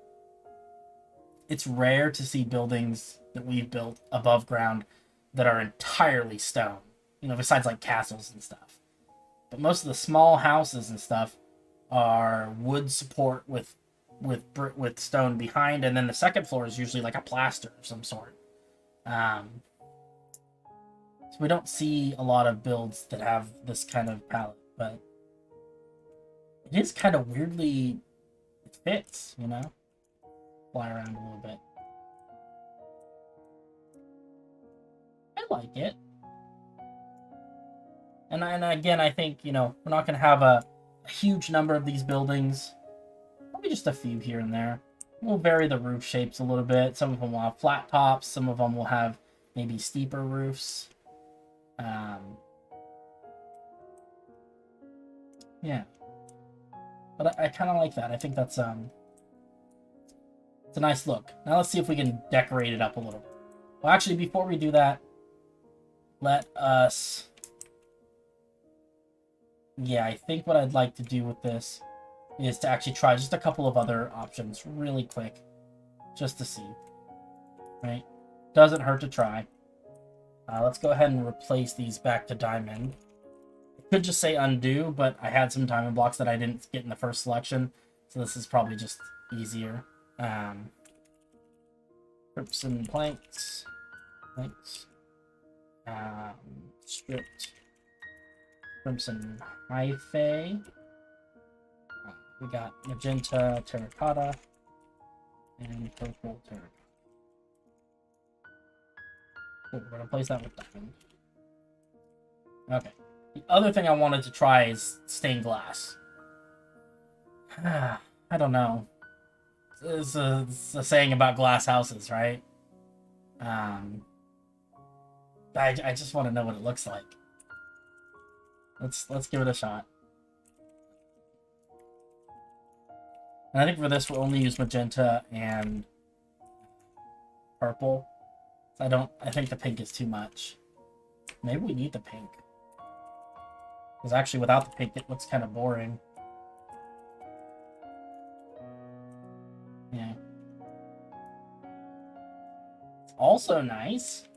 it's rare to see buildings that we've built above ground that are entirely stone. You know, besides like castles and stuff. But most of the small houses and stuff are wood support with stone behind, and then the second floor is usually like a plaster of some sort. So we don't see a lot of builds that have this kind of palette, but it is kind of weirdly, it fits, you know? Fly around a little bit. I like it. And again, I think, you know, we're not going to have a huge number of these buildings. Probably just a few here and there. We'll vary the roof shapes a little bit. Some of them will have flat tops. Some of them will have maybe steeper roofs. Yeah. But I kind of like that. I think that's it's a nice look. Now let's see if we can decorate it up a little bit. Well, actually, before we do that, let us... Yeah, I think what I'd like to do with this is to actually try just a couple of other options really quick, just to see. Right? Doesn't hurt to try. Let's go ahead and replace these back to diamond. I could just say undo, but I had some diamond blocks that I didn't get in the first selection, so this is probably just easier. Crimson planks. Stripped Crimson Hyphae. We got magenta terracotta and purple terracotta. Cool, we're gonna place that with diamond. Okay. The other thing I wanted to try is stained glass. I don't know. It's a saying about glass houses, right? I just want to know what it looks like. Let's give it a shot. And I think for this we'll only use magenta and purple. I think the pink is too much. Maybe we need the pink. Because actually without the pink it looks kind of boring. Yeah. It's also nice.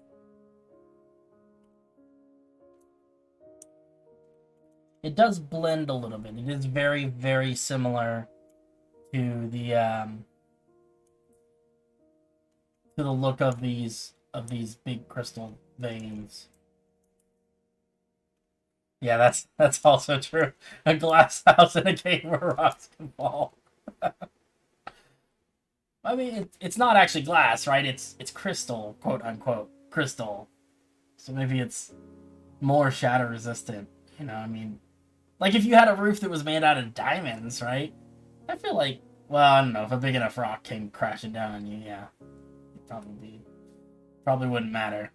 It does blend a little bit. It is very, very similar to the look of these big crystal veins. Yeah, that's also true. A glass house in a cave where rocks can fall. I mean, it's not actually glass, right? It's crystal, quote unquote, crystal. So maybe it's more shatter resistant. You know, I mean, like if you had a roof that was made out of diamonds, right? I feel like, well, I don't know, if a big enough rock came crashing down on you, yeah, it'd probably wouldn't matter.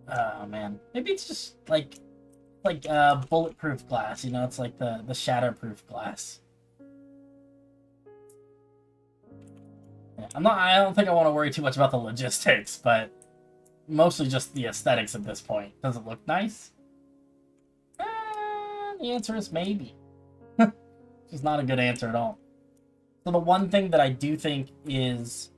Oh man, maybe it's just like bulletproof glass. You know, it's like the shatterproof glass. Yeah, I don't think I want to worry too much about the logistics, but mostly just the aesthetics at this point. Does it look nice? The answer is maybe. It's not a good answer at all. So the one thing that I do think is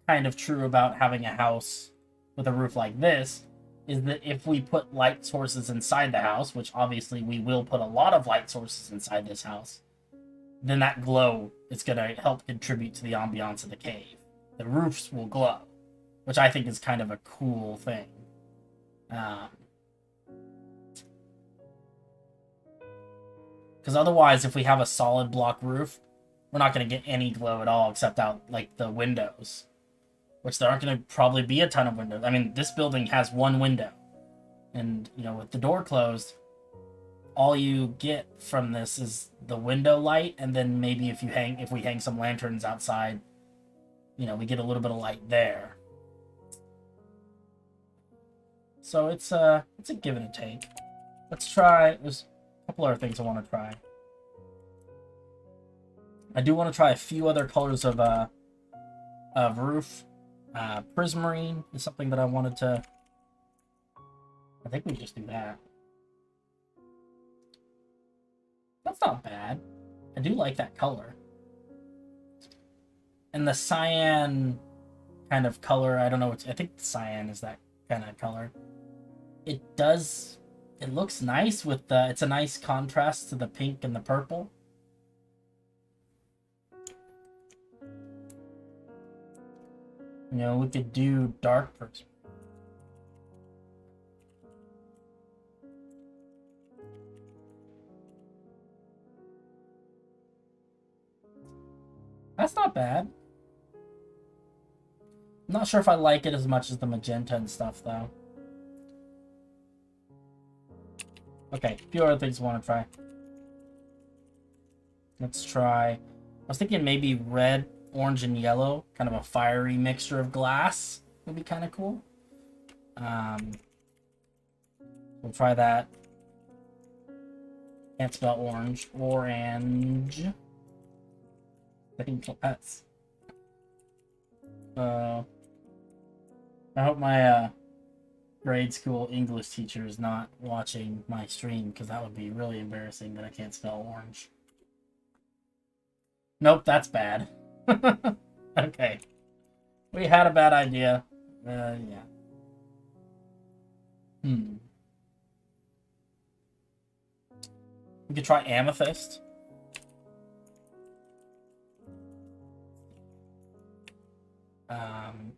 kind of true about having a house with a roof like this is that if we put light sources inside the house, which obviously we will put a lot of light sources inside this house, then that glow is going to help contribute to the ambiance of the cave. The roofs will glow, which I think is kind of a cool thing. Because otherwise, if we have a solid block roof, we're not going to get any glow at all except out like the windows, which there aren't going to probably be a ton of windows. I mean, this building has one window, and you know, with the door closed, all you get from this is the window light, and then maybe if we hang some lanterns outside, you know, we get a little bit of light there. So it's a give and a take. Let's try. There's a couple other things I want to try. I do want to try a few other colors of roof. Prismarine is something that I wanted to. I think we just do that. That's not bad. I do like that color. And the cyan kind of color, I don't know. I think the cyan is that kind of color. It looks nice with the. It's a nice contrast to the pink and the purple. You know, we could do dark prism. That's not bad. I'm not sure if I like it as much as the magenta and stuff, though. Okay, a few other things I want to try. Let's try. I was thinking maybe red, orange, and yellow. Kind of a fiery mixture of glass would be kind of cool. We'll try that. Can't spell orange. Orange. I think that's. I hope my grade school English teacher is not watching my stream, because that would be really embarrassing that I can't spell orange. Nope, that's bad. Okay. We had a bad idea. Yeah. We could try amethyst.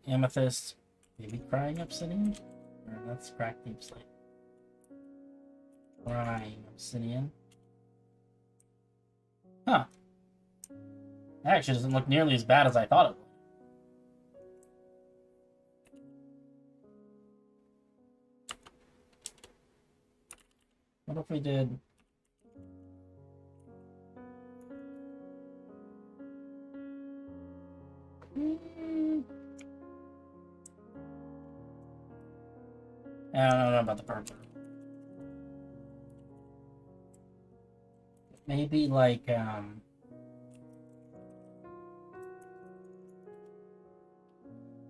Amethyst. Maybe crying obsidian? Or that's cracked deep slate. Crying obsidian. Huh. That actually doesn't look nearly as bad as I thought it would. What if we did... I don't know about the purple. Maybe like oh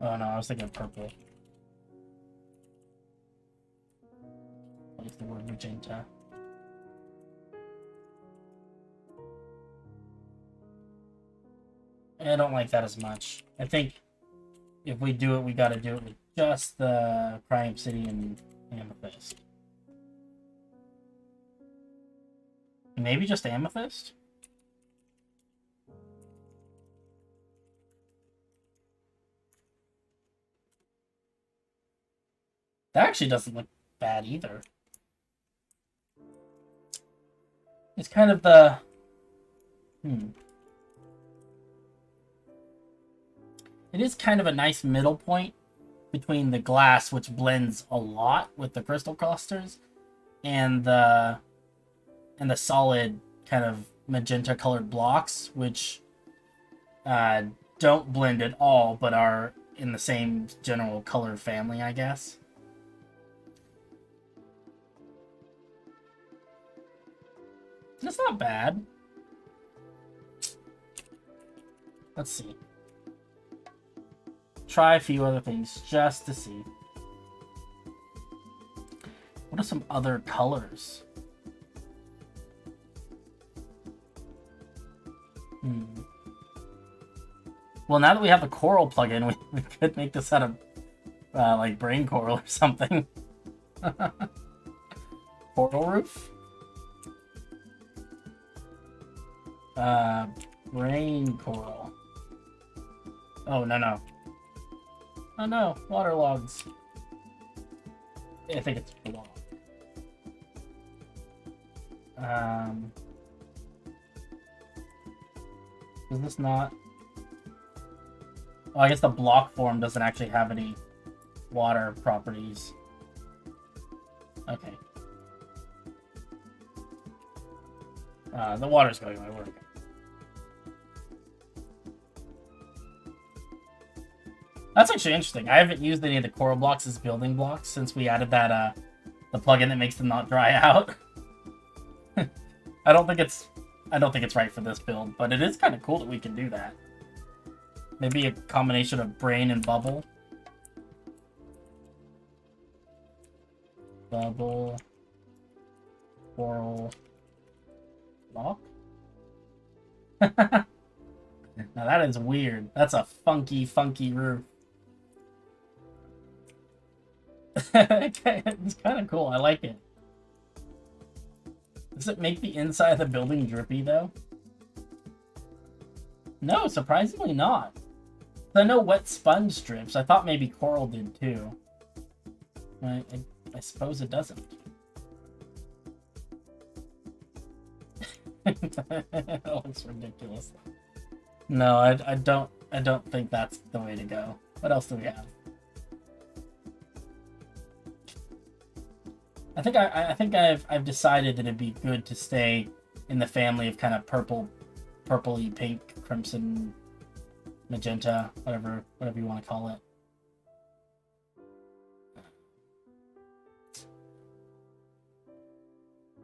no, I was thinking purple. What is the word magenta? I don't like that as much. I think if we do it, we gotta do it with just the Crime City and Amethyst. Maybe just Amethyst? That actually doesn't look bad either. It's kind of the... It is kind of a nice middle point between the glass, which blends a lot with the crystal clusters, and the solid kind of magenta colored blocks, which don't blend at all, but are in the same general color family, I guess. It's not bad. Let's see. Try a few other things just to see. What are some other colors? Well, now that we have the coral plugin, we could make this out of like brain coral or something. Portal roof? Brain coral. Oh, no. Oh no, waterlogs. I think it's block. Is this not? Oh, I guess the block form doesn't actually have any water properties. Okay. The water's going away. Where? That's actually interesting. I haven't used any of the coral blocks as building blocks since we added that the plugin that makes them not dry out. I don't think it's right for this build, but it is kind of cool that we can do that. Maybe a combination of brain and bubble. Bubble. Coral. Block? Now that is weird. That's a funky roof. It's kind of cool. I like it. Does it make the inside of the building drippy, though? No, surprisingly not. I know wet sponge strips. I thought maybe coral did, too. I suppose it doesn't. That looks ridiculous. No, I don't think that's the way to go. What else do we have? I think I've decided that it'd be good to stay in the family of kind of purpley pink, crimson, magenta, whatever you want to call it.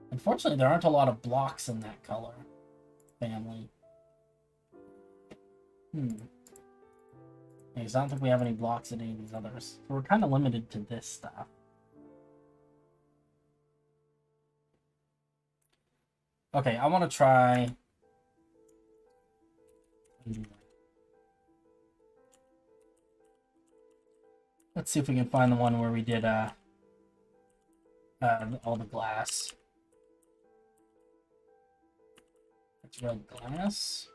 Unfortunately, there aren't a lot of blocks in that color family. Because I don't think we have any blocks in any of these others. So we're kind of limited to this stuff. Okay, I want to try... Let's see if we can find the one where we did all the glass. That's red glass.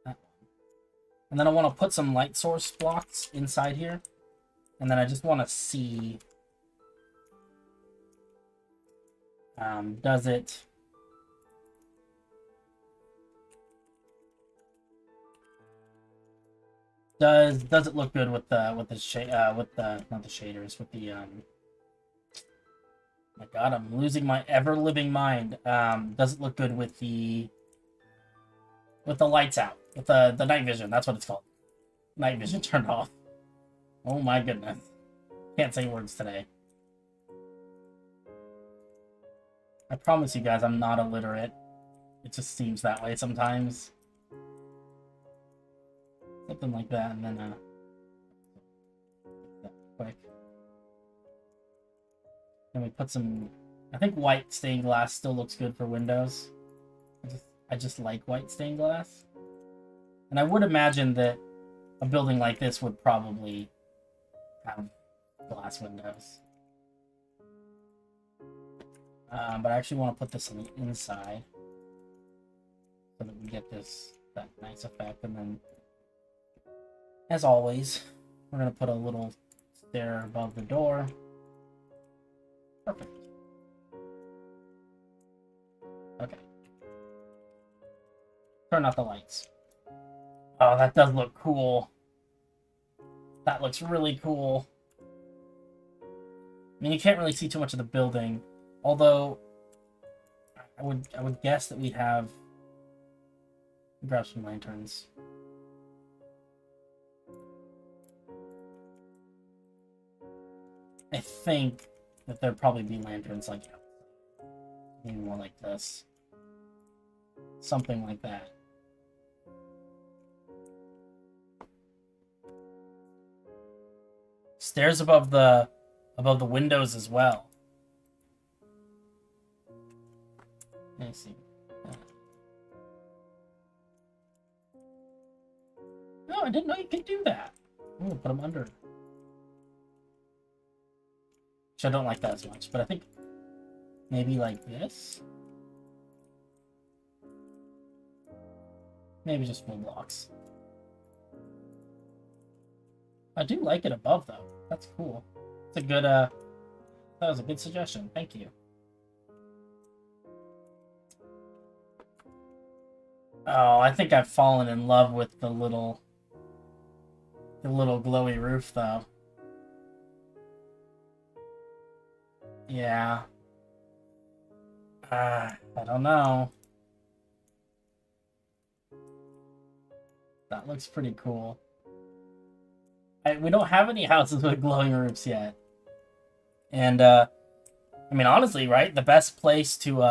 That one. And then I want to put some light source blocks inside here. And then I just want to see... does it... Does it look good with the not the shaders, with the my god, I'm losing my ever-living mind. Does it look good with the lights out, with the night vision? That's what it's called. Night vision turned off. Oh my goodness, can't say words today. I promise you guys, I'm not illiterate. It just seems that way sometimes. Something like that, and then that quick. Then we put some. I think white stained glass still looks good for windows. I just like white stained glass, and I would imagine that a building like this would probably have glass windows. But I actually want to put this on the inside so that we get that nice effect, and then, as always, we're gonna put a little stair above the door. Perfect. Okay. Turn off the lights. Oh, that does look cool. That looks really cool. I mean, you can't really see too much of the building, although I would guess that we'd have. Grab some lanterns. I think that there'd probably be lanterns like maybe more like this. Something like that. Stairs above the windows as well. Let me see. No, I didn't know you could do that. I'm gonna put them under. Which I don't like that as much, but I think maybe like this. Maybe just full blocks. I do like it above though. That's cool. It's a good that was a good suggestion. Thank you. Oh, I think I've fallen in love with the little glowy roof though. Yeah. I don't know. That looks pretty cool. We don't have any houses with glowing roofs yet. And, I mean, honestly, right? The best place to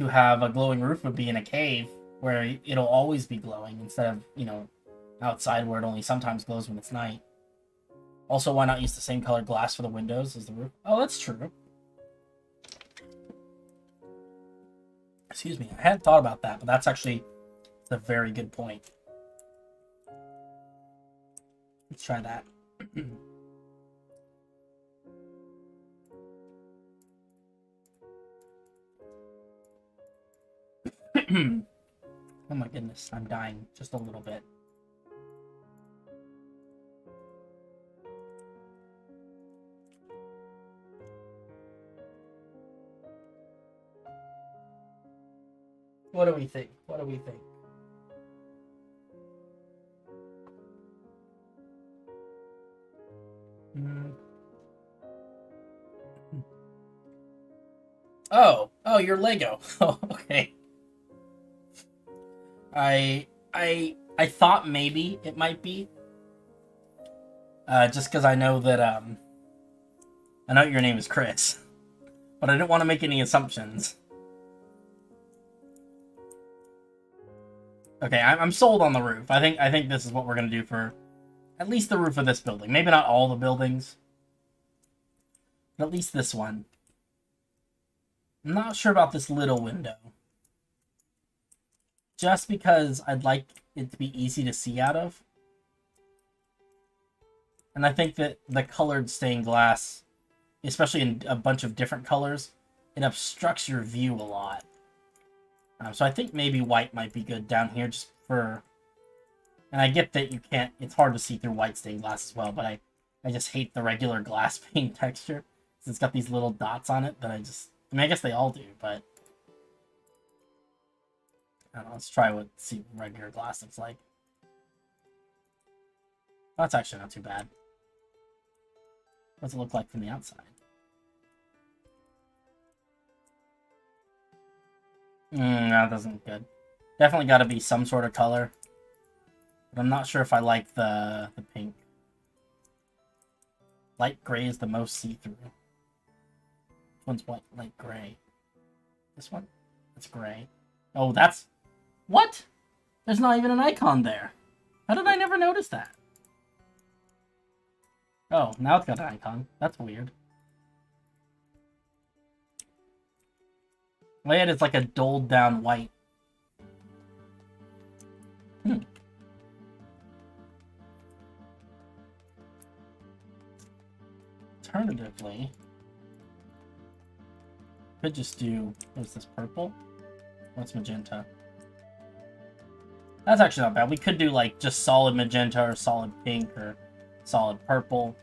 have a glowing roof would be in a cave where it'll always be glowing instead of, you know, outside where it only sometimes glows when it's night. Also, why not use the same color glass for the windows as the roof? Oh, that's true. Excuse me. I hadn't thought about that, but that's actually a very good point. Let's try that. Oh my goodness, I'm dying just a little bit. What do we think? What do we think? Oh, you're Lego. Oh, okay. I thought maybe it might be. Just because I know that I know your name is Chris, but I didn't want to make any assumptions. Okay, I'm sold on the roof. I think this is what we're gonna do for at least the roof of this building. Maybe not all the buildings, but at least this one. I'm not sure about this little window. Just because I'd like it to be easy to see out of. And I think that the colored stained glass, especially in a bunch of different colors, it obstructs your view a lot. So I think maybe white might be good down here just for... And I get that you can't... It's hard to see through white stained glass as well, but I just hate the regular glass pane texture. Because it's got these little dots on it that I just... I mean, I guess they all do, but... I don't know, let's try see what regular glass looks like. That's actually not too bad. What does it look like from the outside? That doesn't look good. Definitely got to be some sort of color. But I'm not sure if I like the pink. Light gray is the most see-through. Which one's white? Light gray. This one? That's gray. Oh, that's... What? There's not even an icon there. How did I never notice that? Oh, now it's got an icon. That's weird. Layout is like a dulled down white. Alternatively, could just do, what is this, purple? What's magenta? That's actually not bad. We could do like just solid magenta or solid pink or solid purple.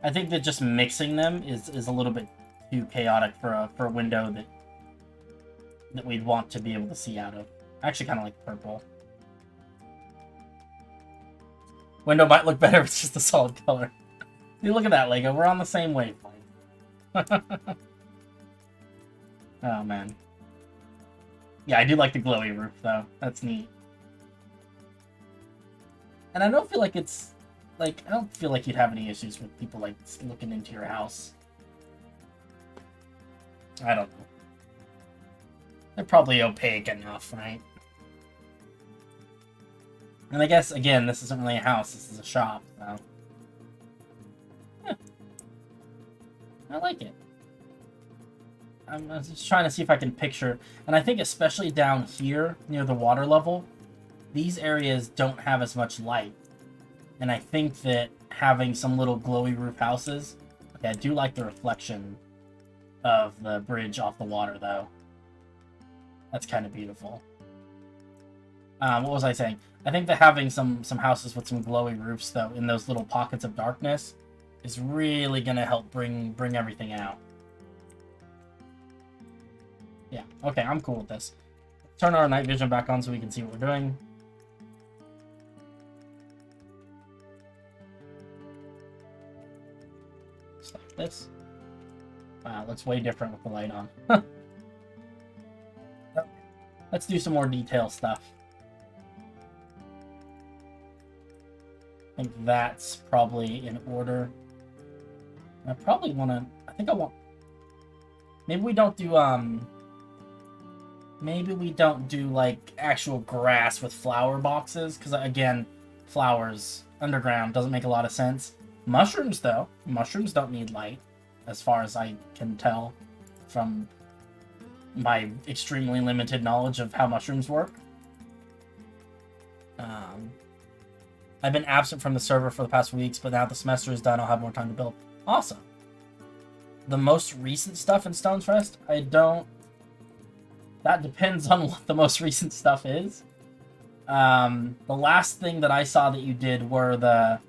I think that just mixing them is a little bit too chaotic for a window that we'd want to be able to see out of. I actually kind of like purple. Window might look better if it's just a solid color. See, look at that, Lego. We're on the same wavelength. Oh, man. Yeah, I do like the glowy roof, though. That's neat. And I don't feel like it's... Like, I don't feel like you'd have any issues with people, like, looking into your house. I don't know. They're probably opaque enough, right? And I guess, again, this isn't really a house. This is a shop, so... Yeah. I like it. I'm just trying to see if I can picture... And I think especially down here, near the water level, these areas don't have as much light. And I think that having some little glowy roof houses... Okay, I do like the reflection of the bridge off the water, though. That's kind of beautiful. What was I saying? I think that having some houses with some glowy roofs, though, in those little pockets of darkness, is really going to help bring everything out. Yeah, okay, I'm cool with this. Turn our night vision back on so we can see what we're doing. Just like this. Wow, it looks way different with the light on. Let's do some more detail stuff. I think that's probably in order. I probably want to... I think I want... Maybe we don't do, Maybe we don't do, like, actual grass with flower boxes. Because, again, flowers underground doesn't make a lot of sense. Mushrooms, though. Mushrooms don't need light, as far as I can tell from my extremely limited knowledge of how mushrooms work. I've been absent from the server for the past weeks, but now that the semester is done, I'll have more time to build. Awesome. The most recent stuff in Stone's Rest, I don't... That depends on what the most recent stuff is. The last thing that I saw that you did were the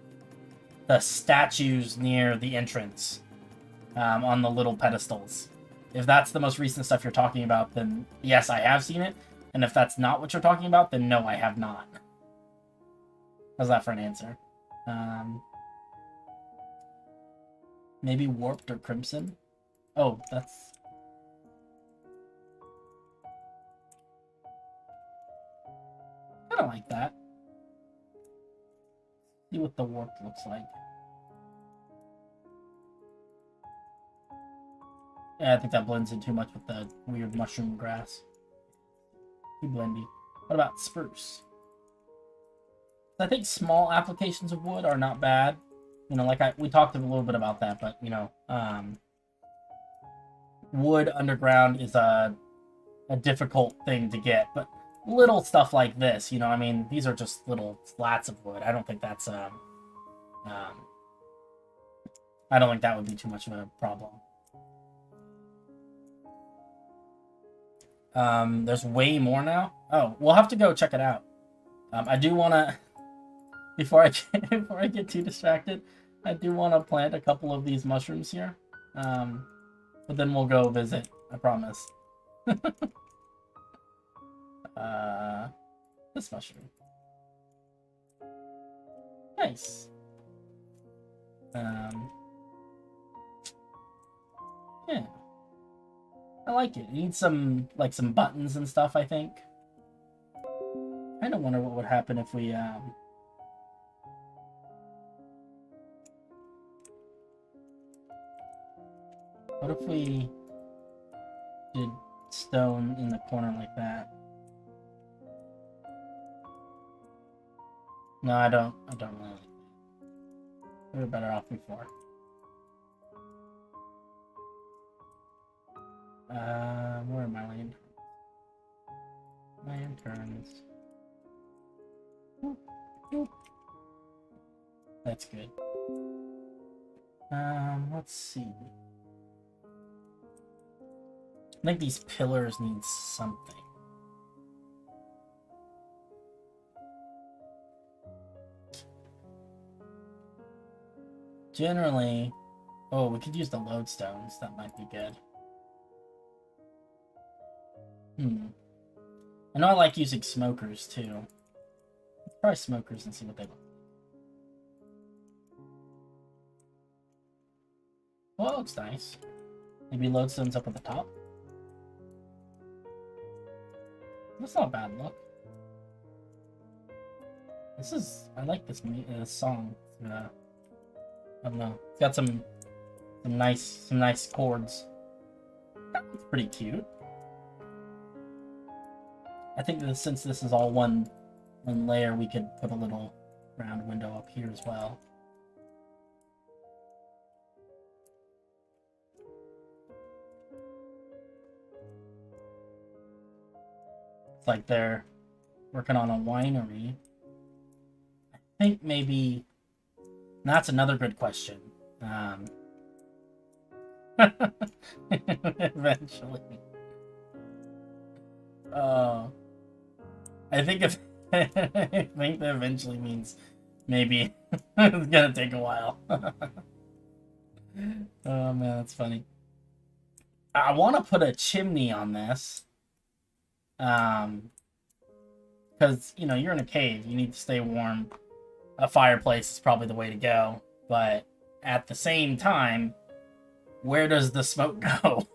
statues near the entrance on the little pedestals. If that's the most recent stuff you're talking about, then yes, I have seen it. And if that's not what you're talking about, then no, I have not. How's that for an answer? Maybe Warped or Crimson? Oh, that's... I don't like that. See what the Warped looks like. Yeah, I think that blends in too much with the weird mushroom grass. Too blendy. What about spruce? I think small applications of wood are not bad. You know, like we talked a little bit about that, but, you know, wood underground is a difficult thing to get. But little stuff like this, you know, I mean, these are just little slats of wood. I don't think that's, I don't think that would be too much of a problem. There's way more now. Oh, we'll have to go check it out. I do want to, before I get too distracted, I do want to plant a couple of these mushrooms here. But then we'll go visit, I promise. This mushroom. Nice. Yeah. I like it. It needs some, like, some buttons and stuff, I think. I kind of wonder what would happen if we, what if we did stone in the corner like that. No, I don't really like that. We were better off before. Where are my lanterns? Lanterns. That's good. Let's see. I think these pillars need something. Generally, oh, we could use the lodestones. That might be good. I know I like using smokers too. Let's try smokers and see what they look like. Well, that looks nice. Maybe lodestones up at the top. That's not a bad look. I like this song. I don't know. It's got some nice chords. That's pretty cute. I think that since this is all one layer, we could put a little round window up here as well. It's like they're working on a winery. I think maybe that's another good question. Eventually. I think I think that eventually means maybe it's gonna take a while. Oh man, that's funny. I want to put a chimney on this. Because, you know, you're in a cave, you need to stay warm. A fireplace is probably the way to go. But at the same time, where does the smoke go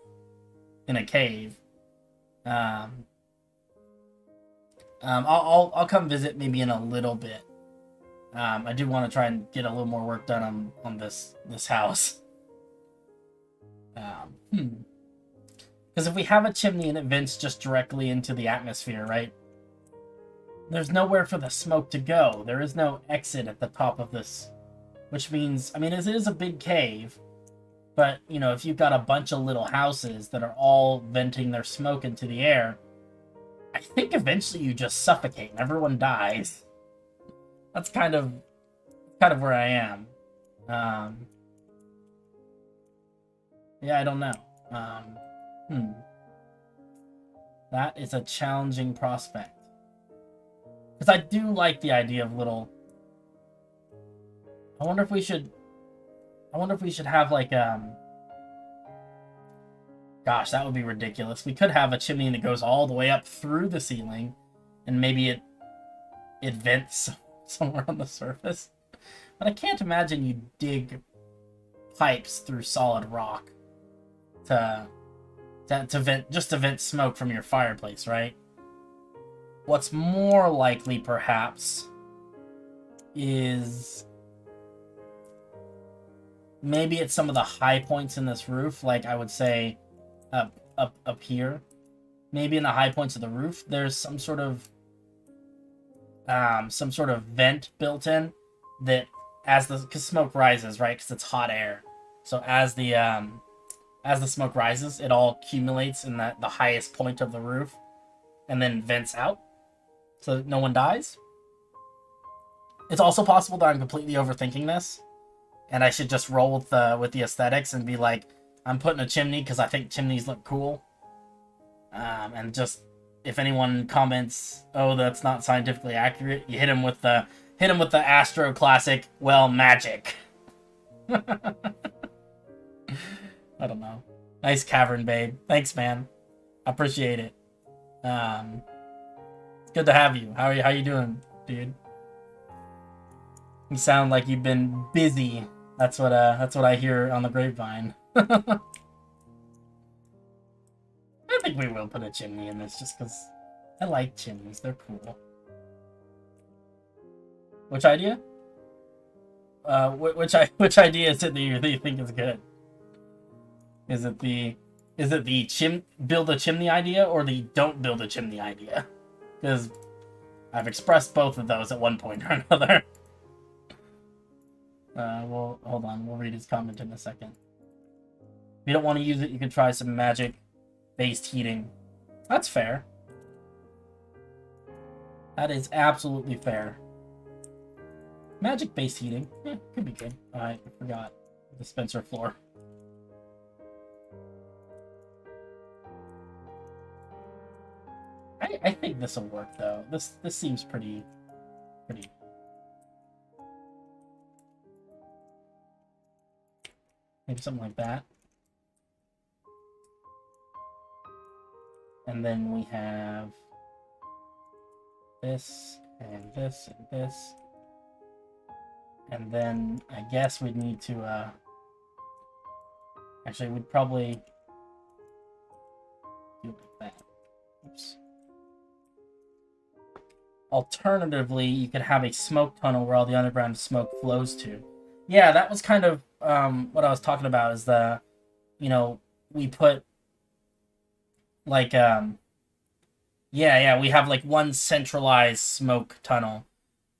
in a cave? I'll come visit maybe in a little bit. I do want to try and get a little more work done on this house. Because if we have a chimney and it vents just directly into the atmosphere, right? There's nowhere for the smoke to go. There is no exit at the top of this. Which means, I mean, it is a big cave. But, you know, if you've got a bunch of little houses that are all venting their smoke into the air, I think eventually you just suffocate and everyone dies. That's kind of where I am. Yeah, I don't know. That is a challenging prospect. Because I do like the idea of little... I wonder if we should have like, gosh, that would be ridiculous. We could have a chimney that goes all the way up through the ceiling, and maybe it vents somewhere on the surface. But I can't imagine you dig pipes through solid rock to vent smoke from your fireplace, right? What's more likely, perhaps, is maybe it's some of the high points in this roof, like I would say up here. Maybe in the high points of the roof, there's some sort of vent built in that because smoke rises, right? Because it's hot air. So as the smoke rises, it all accumulates in the highest point of the roof, and then vents out, so that no one dies. It's also possible that I'm completely overthinking this, and I should just roll with the aesthetics and be like, I'm putting a chimney because I think chimneys look cool. And just, if anyone comments, oh, that's not scientifically accurate, you hit him with the Astro classic, well, magic. I don't know. Nice cavern, babe. Thanks, man. I appreciate it. It's good to have you. How you doing, dude? You sound like you've been busy. That's what I hear on the grapevine. I think we will put a chimney in this just because I like chimneys. They're cool. Which idea? Which idea is it that you think is good? Is it the Is it the build a chimney idea or the don't build a chimney idea? Because I've expressed both of those at one point or another. Well, hold on. We'll read his comment in a second. If you don't want to use it, you can try some magic-based heating. That's fair. That is absolutely fair. Magic-based heating. Yeah, could be good. I forgot. Dispenser floor. I think this will work though. This seems pretty. Maybe something like that. And then we have this and this and this. And then I guess we'd need to actually we'd probably do it like that. Oops. Alternatively, you could have a smoke tunnel where all the underground smoke flows to. Yeah, that was kind of what I was talking about, is we put like we have like one centralized smoke tunnel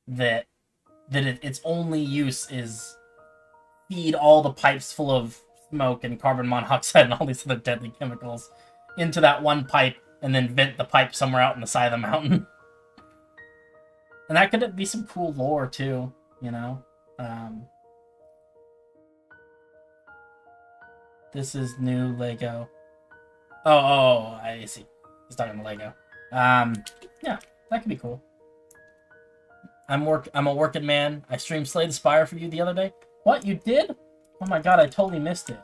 that its only use is feed all the pipes full of smoke and carbon monoxide and all these other deadly chemicals into that one pipe, and then vent the pipe somewhere out on the side of the mountain. And that could be some cool lore too, This is new Lego. Oh, I see. He's talking to Lego. Yeah, that could be cool. I'm a working man. I streamed Slay the Spire for you the other day. What, you did? Oh my god, I totally missed it.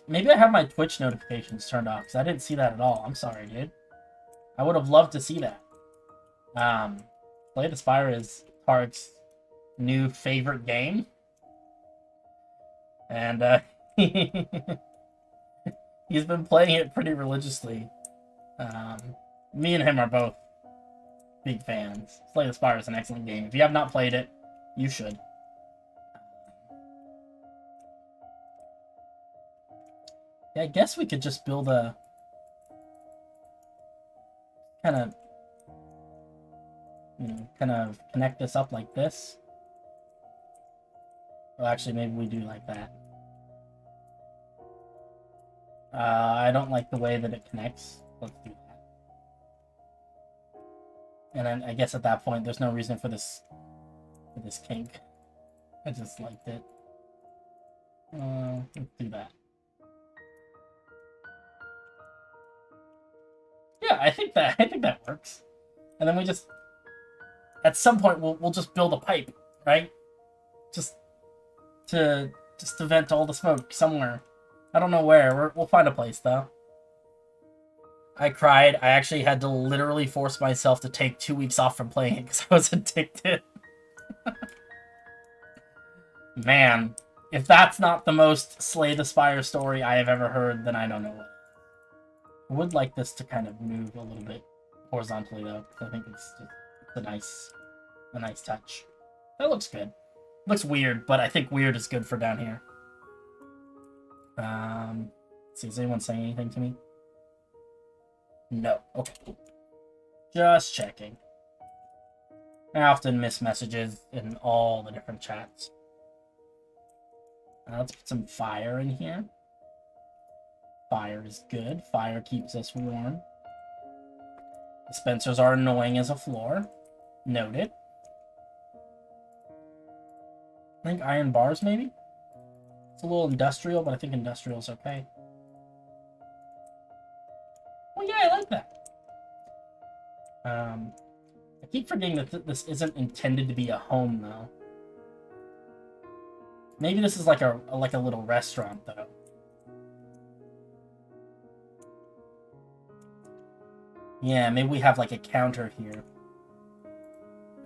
Maybe I have my Twitch notifications turned off, because I didn't see that at all. I'm sorry, dude. I would have loved to see that. Slay the Spire is Tarek's new favorite game. And, he's been playing it pretty religiously. Me and him are both big fans. Slay the Spire is an excellent game. If you have not played it, you should. Yeah, I guess we could just build a kind of connect this up like this. Well, actually, maybe we do like that. I don't like the way that it connects. Let's do that. And then I guess at that point, there's no reason for this kink. I just liked it. Let's do that. Yeah, I think that works. And then we just, at some point, we'll just build a pipe, right? Just to vent all the smoke somewhere. I don't know where. We'll find a place though. I cried. I actually had to literally force myself to take 2 weeks off from playing it because I was addicted. Man, if that's not the most Slay the Spire story I have ever heard, then I don't know what. I would like this to kind of move a little bit horizontally though, because I think it's a nice touch. That looks good. Looks weird, but I think weird is good for down here. Let's see, is anyone saying anything to me? No. Okay. Just checking. I often miss messages in all the different chats. Let's put some fire in here. Fire is good. Fire keeps us warm. Dispensers are annoying as a floor. Noted. I think iron bars, maybe? It's a little industrial, but I think industrial's okay. Well, yeah, I like that. I keep forgetting that this isn't intended to be a home, though. Maybe this is like a little restaurant, though. Yeah, maybe we have like a counter here.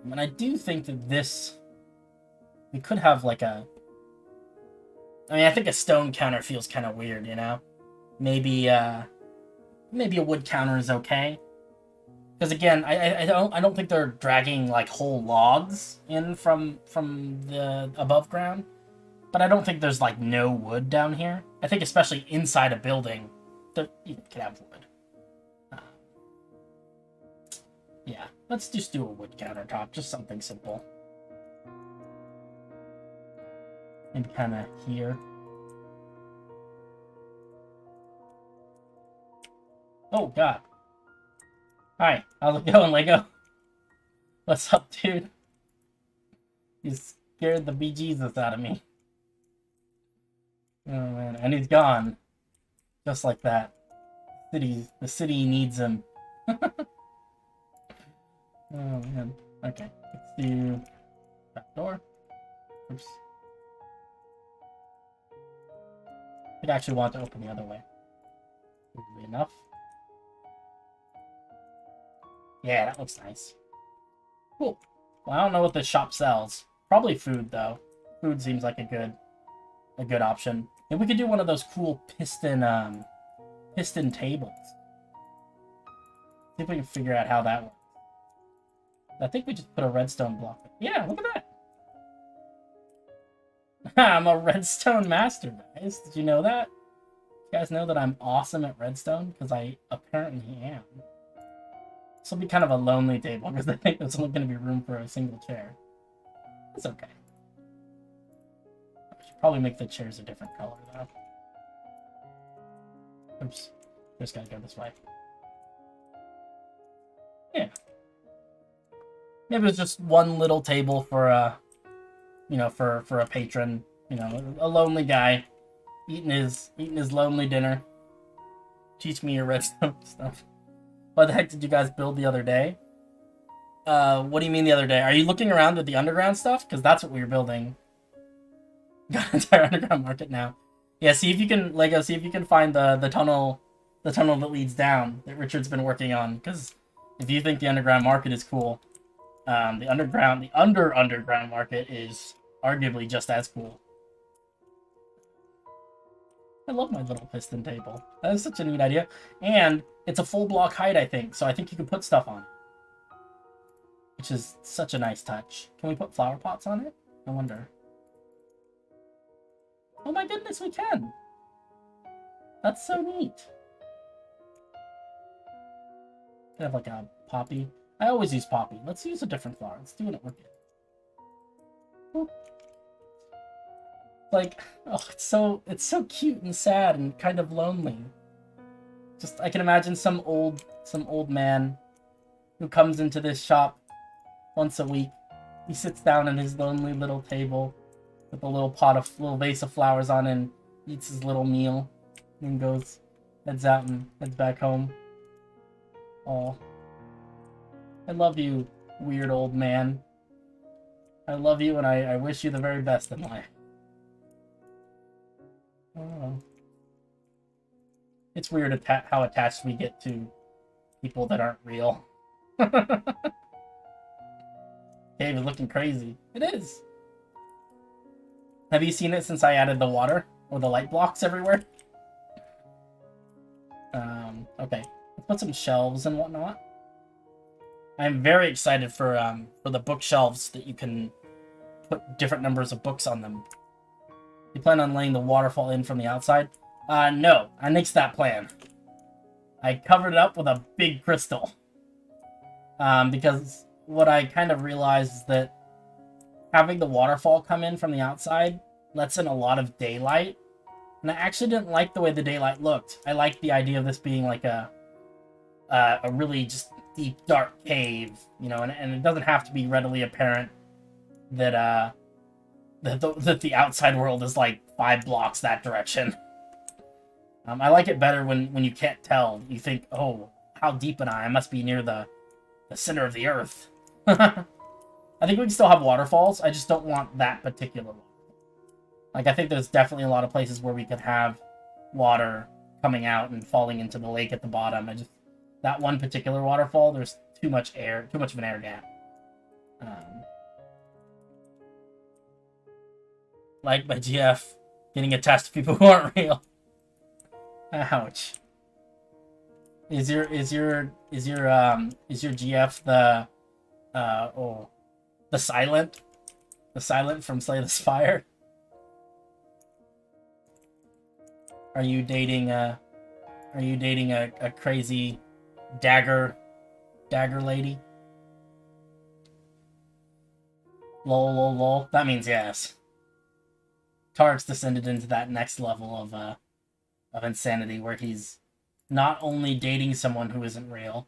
And I do think that this... We could have like a... I mean, I think a stone counter feels kind of weird, you know? Maybe a wood counter is okay. Because again, I don't think they're dragging like whole logs in from the above ground. But I don't think there's like no wood down here. I think especially inside a building, you can have wood. Yeah, let's just do a wood countertop, just something simple. And kind of here. Oh, God. Hi, how's it going, Lego? What's up, dude? You scared the bejesus out of me. Oh, man, and he's gone. Just like that. The city needs him. Oh, man. Okay, let's do back door. Oops. I actually want to open the other way. Would be enough. Yeah, that looks nice. Cool. Well, I don't know what this shop sells. Probably food, though. Food seems like a good option. And we could do one of those cool piston tables. See if we can figure out how that works. I think we just put a redstone block. Yeah, look at that. I'm a redstone master, guys. Did you know that? You guys know that I'm awesome at redstone? Because I apparently am. This will be kind of a lonely table because I think there's only going to be room for a single chair. It's okay. I should probably make the chairs a different color, though. Oops. Just gotta go this way. Yeah. Maybe it's just one little table for a, for a patron, a lonely guy eating his lonely dinner. Teach me your redstone stuff. What the heck did you guys build the other day? What do you mean the other day? Are you looking around at the underground stuff? Because that's what we were building. Got an entire underground market now. Yeah, see if you can, Lego, see if you can find the tunnel that leads down that Richard's been working on. Because if you think the underground market is cool, the underground market is arguably just as cool. I love my little piston table. That is such a neat idea. And it's a full block height, I think. So I think you can put stuff on it. Which is such a nice touch. Can we put flower pots on it? I wonder. Oh my goodness, we can! That's so neat. We have like a poppy. I always use poppy. Let's use a different flower. Let's do an orchid. Boop. Like, oh, it's so cute and sad and kind of lonely. Just, I can imagine some old man who comes into this shop once a week. He sits down at his lonely little table with a little vase of flowers on and eats his little meal. And heads out and heads back home. Oh. I love you, weird old man. I love you and I wish you the very best in life. Oh. It's weird how attached we get to people that aren't real. Cave is looking crazy. It is. Have you seen it since I added the water or the light blocks everywhere? Okay. Let's put some shelves and whatnot. I'm very excited for the bookshelves that you can put different numbers of books on them. You plan on laying the waterfall in from the outside? No. I nixed that plan. I covered it up with a big crystal. Because what I kind of realized is that having the waterfall come in from the outside lets in a lot of daylight. And I actually didn't like the way the daylight looked. I liked the idea of this being like a really just deep, dark cave, and it doesn't have to be readily apparent that that the outside world is like 5 blocks that direction. I like it better when you can't tell. You think, oh, how deep am I? I must be near the center of the earth. I think we can still have waterfalls. I just don't want that particular one. Like, I think there's definitely a lot of places where we could have water coming out and falling into the lake at the bottom. That one particular waterfall, there's too much of an air gap. Like my GF getting attached to people who aren't real. Ouch. Is your GF the silent from Slay the Spire? Are you dating a crazy dagger lady? Lol lol lol. That means yes. Tarek's descended into that next level of insanity where he's not only dating someone who isn't real,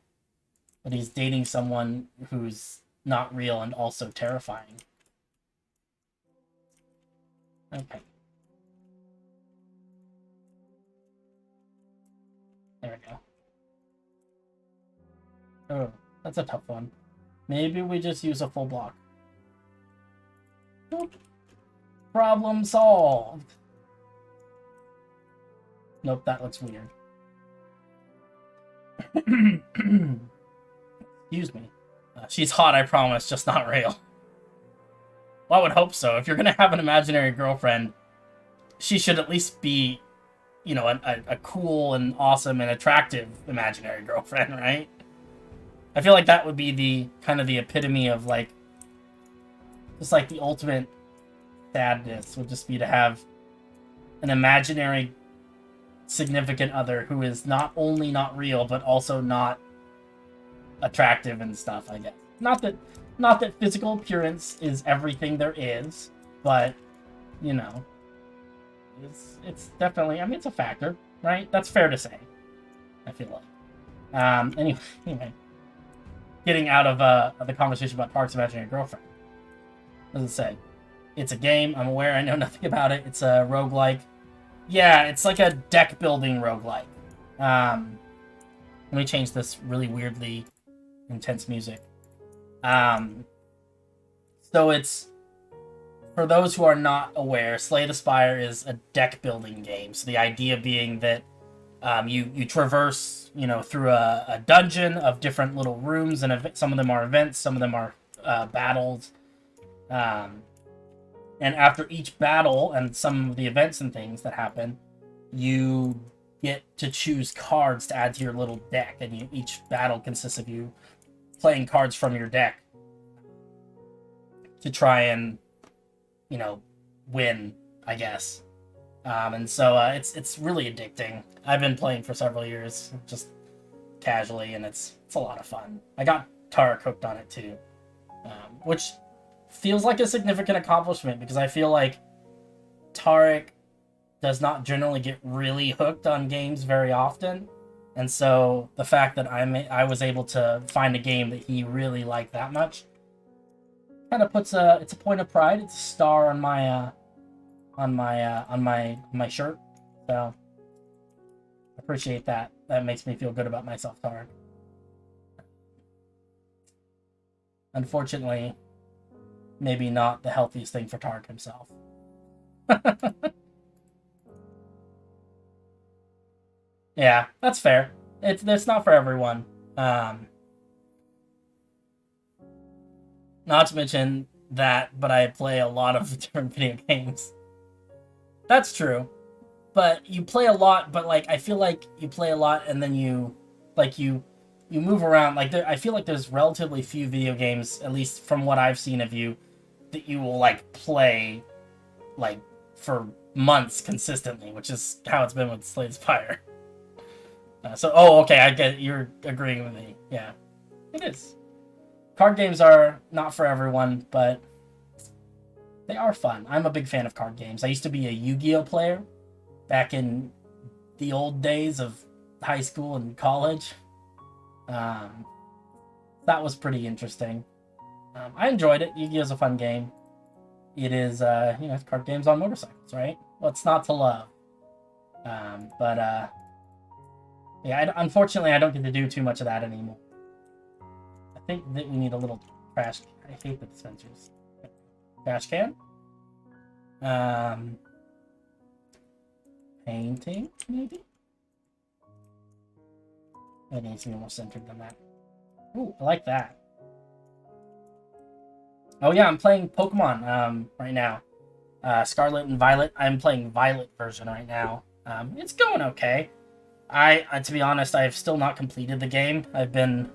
but he's dating someone who's not real and also terrifying. Okay. There we go. Oh, that's a tough one. Maybe we just use a full block. Boop. Problem solved. Nope, that looks weird. Excuse me. She's hot, I promise, just not real. Well, I would hope so. If you're gonna have an imaginary girlfriend, she should at least be, you know, a cool and awesome and attractive imaginary girlfriend, right? I feel like that would be the kind of the epitome of like, just like the ultimate sadness would just be to have an imaginary significant other who is not only not real but also not attractive and stuff, I guess. Not that physical appearance is everything there is, but you know, it's definitely, I mean, it's a factor, right? That's fair to say, I feel like. Anyway, getting out of the conversation about Park's imaginary girlfriend. What does it say? It's a game. I'm aware. I know nothing about it. It's a roguelike. Yeah, it's like a deck building roguelike. Let me change this really weirdly intense music. So it's, for those who are not aware, Slay the Spire is a deck building game. So the idea being that you traverse, you know, through a dungeon of different little rooms, and some of them are events, some of them are battles. And after each battle and some of the events and things that happen, you get to choose cards to add to your little deck, and each battle consists of you playing cards from your deck to try and, you know, win, I guess. And so it's really addicting. I've been playing for several years, just casually, and it's a lot of fun. I got Tarek hooked on it too, which feels like a significant accomplishment because I feel like Tarek does not generally get really hooked on games very often, and so the fact that I was able to find a game that he really liked that much kind of puts it's a point of pride. It's a star on my shirt. So I appreciate that. That makes me feel good about myself, Tarek. Unfortunately, maybe not the healthiest thing for Tarek himself. Yeah, that's fair. It's not for everyone. Not to mention that, but I play a lot of different video games. That's true. But you play a lot, but like I feel like you play a lot and then you move around. Like I feel like there's relatively few video games, at least from what I've seen of you, that you will like play like for months consistently, which is how it's been with Slay the Spire. Okay, I get you're agreeing with me. Yeah, it is. Card games are not for everyone, but they are fun. I'm a big fan of card games. I used to be a Yu-Gi-Oh player back in the old days of high school and college. That was pretty interesting. I enjoyed it. Yu-Gi-Oh's a fun game. It is, it's card games on motorcycles, right? What's not to love? Unfortunately, I don't get to do too much of that anymore. I think that we need a little trash. I hate the dispensers. Trash can. Painting, maybe? It needs to be more centered than that. Ooh, I like that. Oh yeah, I'm playing Pokemon right now. Scarlet and Violet. I'm playing Violet version right now. It's going okay. To be honest, I have still not completed the game. I've been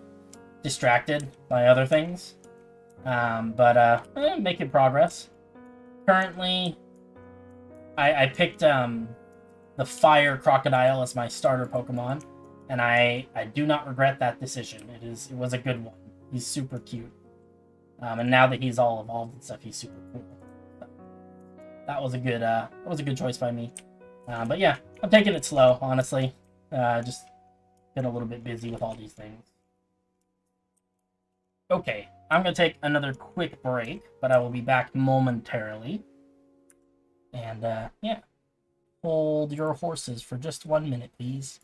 distracted by other things. But I'm making progress. Currently, I picked the fire crocodile as my starter Pokemon, and I do not regret that decision. It was a good one. He's super cute, and now that he's all evolved and stuff, he's super cool. That was a good choice by me. But yeah, I'm taking it slow, honestly. Just been a little bit busy with all these things. Okay, I'm gonna take another quick break, but I will be back momentarily. And yeah, hold your horses for just 1 minute, please.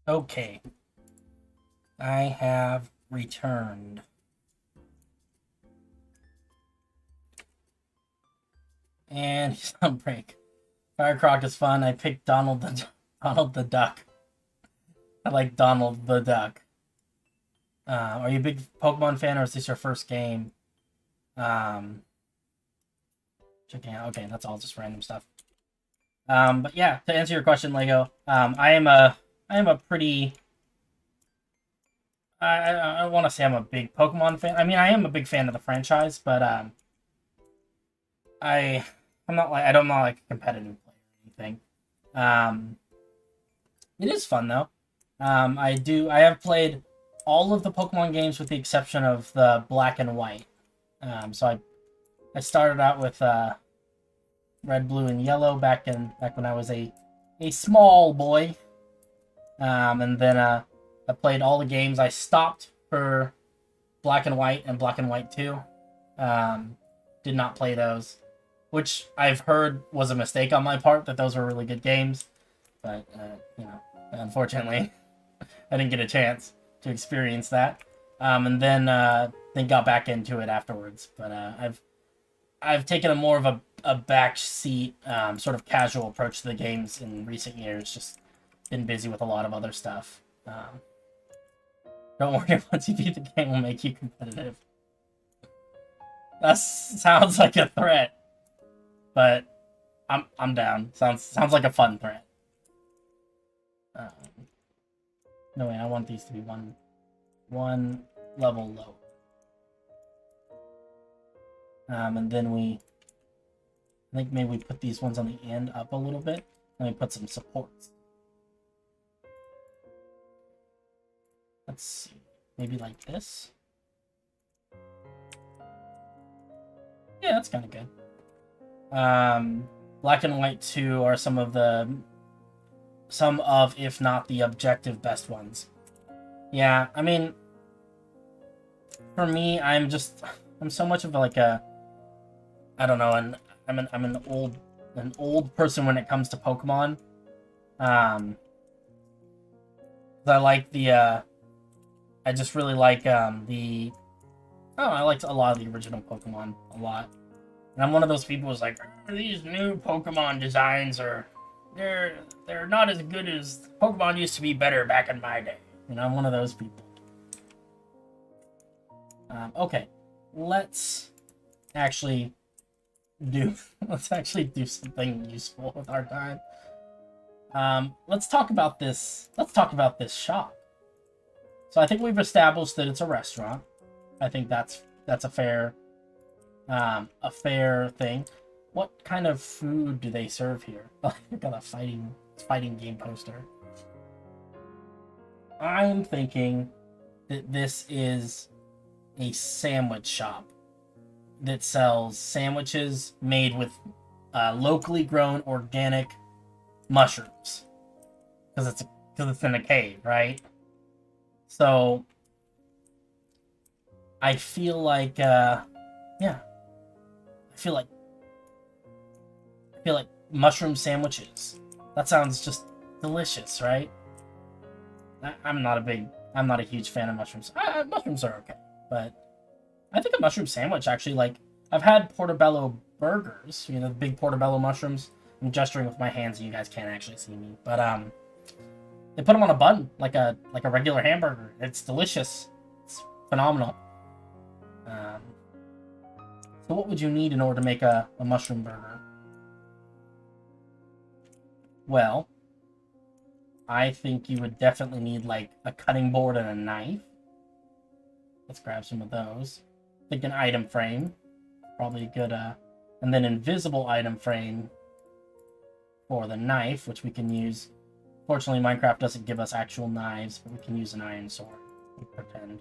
Okay, I have returned. And he's on break. Firecroc is fun. I picked Donald the Duck. I like Donald the Duck. Are you a big Pokemon fan, or is this your first game? Checking out. Okay, that's all just random stuff. But yeah, to answer your question, Lego, I am a pretty. I want to say I'm a big Pokemon fan. I mean, I am a big fan of the franchise, but I'm not like I'm not like a competitive player or anything. It is fun though. I have played all of the Pokemon games with the exception of the Black and White. So I started out with Red, Blue, and Yellow back when I was a small boy. And then I played all the games. I stopped for Black and White and Black and White 2. Did not play those, which I've heard was a mistake on my part, that those were really good games. But, you know, unfortunately, I didn't get a chance to experience that. And then got back into it afterwards. But I've taken a more of a back seat, sort of casual approach to the games in recent years. Just been busy with a lot of other stuff. Don't worry, once you beat the game, will make you competitive. That sounds like a threat, but I'm down. Sounds like a fun threat. No way, I want these to be one level low. And then I think maybe we put these ones on the end up a little bit. Then we put some supports. Let's see, maybe like this. Yeah, that's kind of good. Black and White 2 are some of, if not the objective best ones. Yeah, I mean, for me, I'm so much of like a, I don't know, and I'm an old person when it comes to Pokemon. I like I just really like I liked a lot of the original Pokemon a lot. And I'm one of those people who's like, these new Pokemon designs they're not as good as Pokemon used to be better back in my day. You know, I'm one of those people. Okay, let's actually do something useful with our time. Let's talk about this. Let's talk about this shop. So I think we've established that it's a restaurant. I think that's a fair thing. What kind of food do they serve here? Oh, look at a fighting game poster. I'm thinking that this is a sandwich shop that sells sandwiches made with locally grown organic mushrooms, because it's in a cave, right? So I feel like yeah, I feel like mushroom sandwiches. That sounds just delicious, right? I'm not a huge fan of mushrooms. Mushrooms are okay, but I think a mushroom sandwich actually, like, I've had portobello burgers, the big portobello mushrooms. I'm gesturing with my hands so you guys can't actually see me, but they put them on a bun like a regular hamburger. It's delicious. It's phenomenal. So what would you need in order to make a mushroom burger? Well, I think you would definitely need like a cutting board and a knife. Let's grab some of those. I think an item frame, probably a good and then invisible item frame for the knife, which we can use. Fortunately, Minecraft doesn't give us actual knives, but we can use an iron sword. We'll pretend.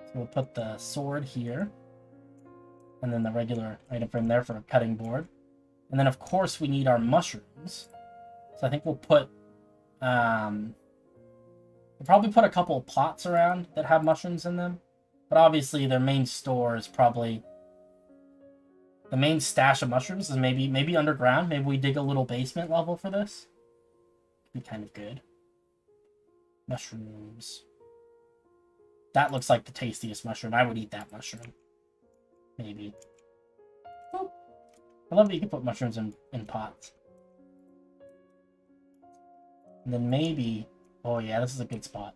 So we'll put the sword here, and then the regular item frame there for a cutting board. And then, of course, we need our mushrooms. So I think we'll put, we'll probably put a couple of plots around that have mushrooms in them. But obviously, their main store is probably, the main stash of mushrooms is maybe underground. Maybe we dig a little basement level for this. Could be kind of good. Mushrooms. That looks like the tastiest mushroom. I would eat that mushroom. Maybe. Oh. I love that you can put mushrooms in pots. And then maybe... Oh yeah, this is a good spot.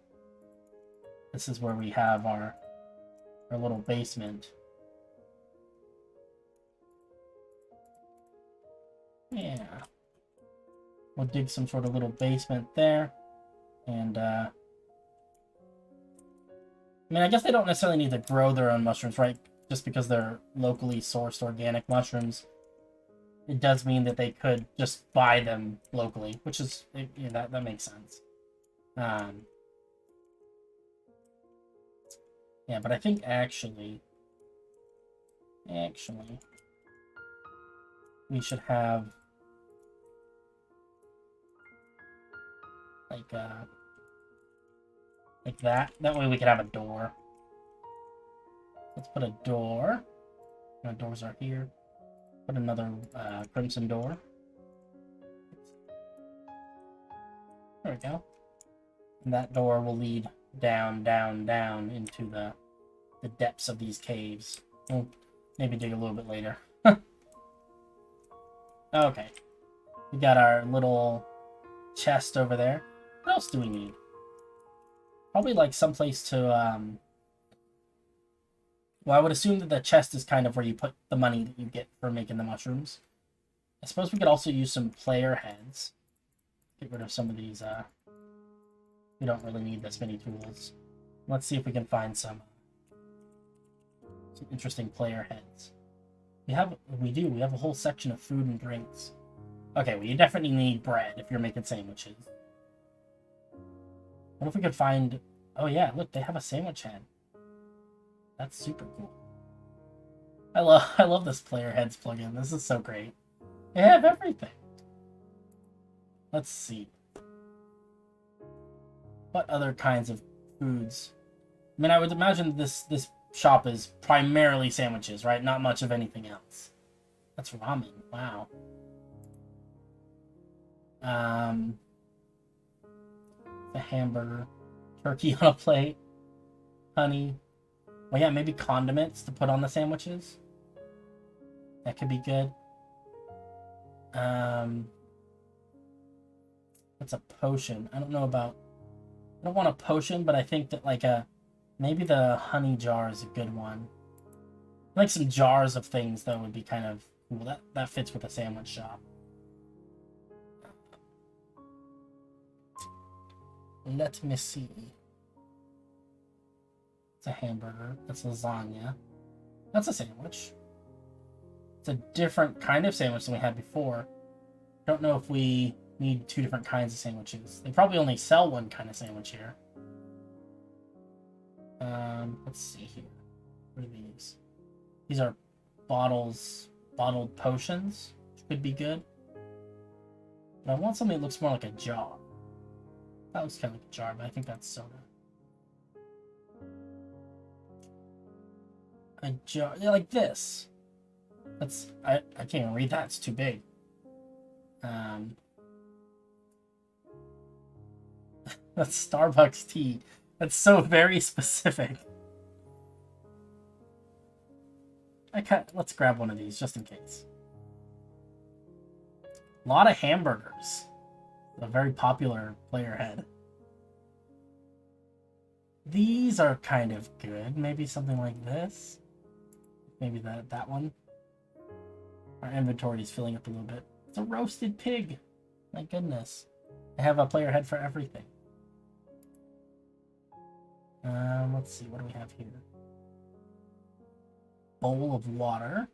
This is where we have our little basement. Yeah. We'll dig some sort of little basement there. And, I mean, I guess they don't necessarily need to grow their own mushrooms, right? Just because they're locally sourced organic mushrooms. It does mean that they could just buy them locally, which is, that makes sense. Yeah, but I think actually, we should have like that. That way we could have a door. Let's put a door. My doors are here. Put another crimson door. There we go. And that door will lead down, down, down into the depths of these caves. We'll maybe dig a little bit later. Okay. We got our little chest over there. What else do we need? Probably like someplace to, well, I would assume that the chest is kind of where you put the money that you get for making the mushrooms. I suppose we could also use some player heads. Get rid of some of these, we don't really need this many tools. Let's see if we can find some interesting player heads. We have a whole section of food and drinks. Okay, well, you definitely need bread if you're making sandwiches. What if we could find... Oh yeah, look, they have a sandwich head. That's super cool. I love this player heads plugin. This is so great. They have everything. Let's see. What other kinds of foods? I mean, I would imagine this shop is primarily sandwiches, right? Not much of anything else. That's ramen. Wow. The hamburger, turkey on a plate, honey. Well, yeah, maybe condiments to put on the sandwiches. That could be good. What's a potion? I don't know about... I don't want a potion, but I think that like maybe the honey jar is a good one. Like some jars of things though would be kind of cool. That fits with a sandwich shop. Let me see. It's a hamburger. That's lasagna. That's a sandwich. It's a different kind of sandwich than we had before. Don't know if we need two different kinds of sandwiches. They probably only sell one kind of sandwich here. Let's see here. What are these? These are bottled potions, which could be good. But I want something that looks more like a jar. That looks kind of like a jar, but I think that's soda. A jar, yeah, like this. That's I can't even read that. It's too big. That's Starbucks tea. That's so very specific. Let's grab one of these just in case. A lot of hamburgers. A very popular player head. These are kind of good. Maybe something like this. Maybe that one. Our inventory is filling up a little bit. It's a roasted pig. My goodness. I have a player head for everything. Let's see. What do we have here? Bowl of water.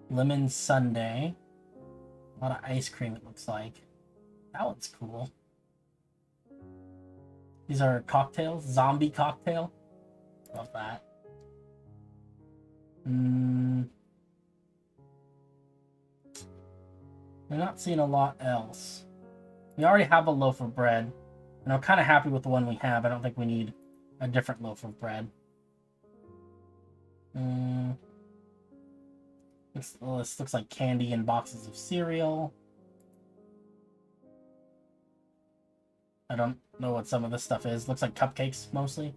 Lemon sundae. A lot of ice cream, it looks like. That one's cool. These are cocktails. Zombie cocktail. Love that. I'm not seeing a lot else. We already have a loaf of bread. And I'm kind of happy with the one we have. I don't think we need a different loaf of bread. This looks like candy and boxes of cereal. I don't know what some of this stuff is. Looks like cupcakes, mostly.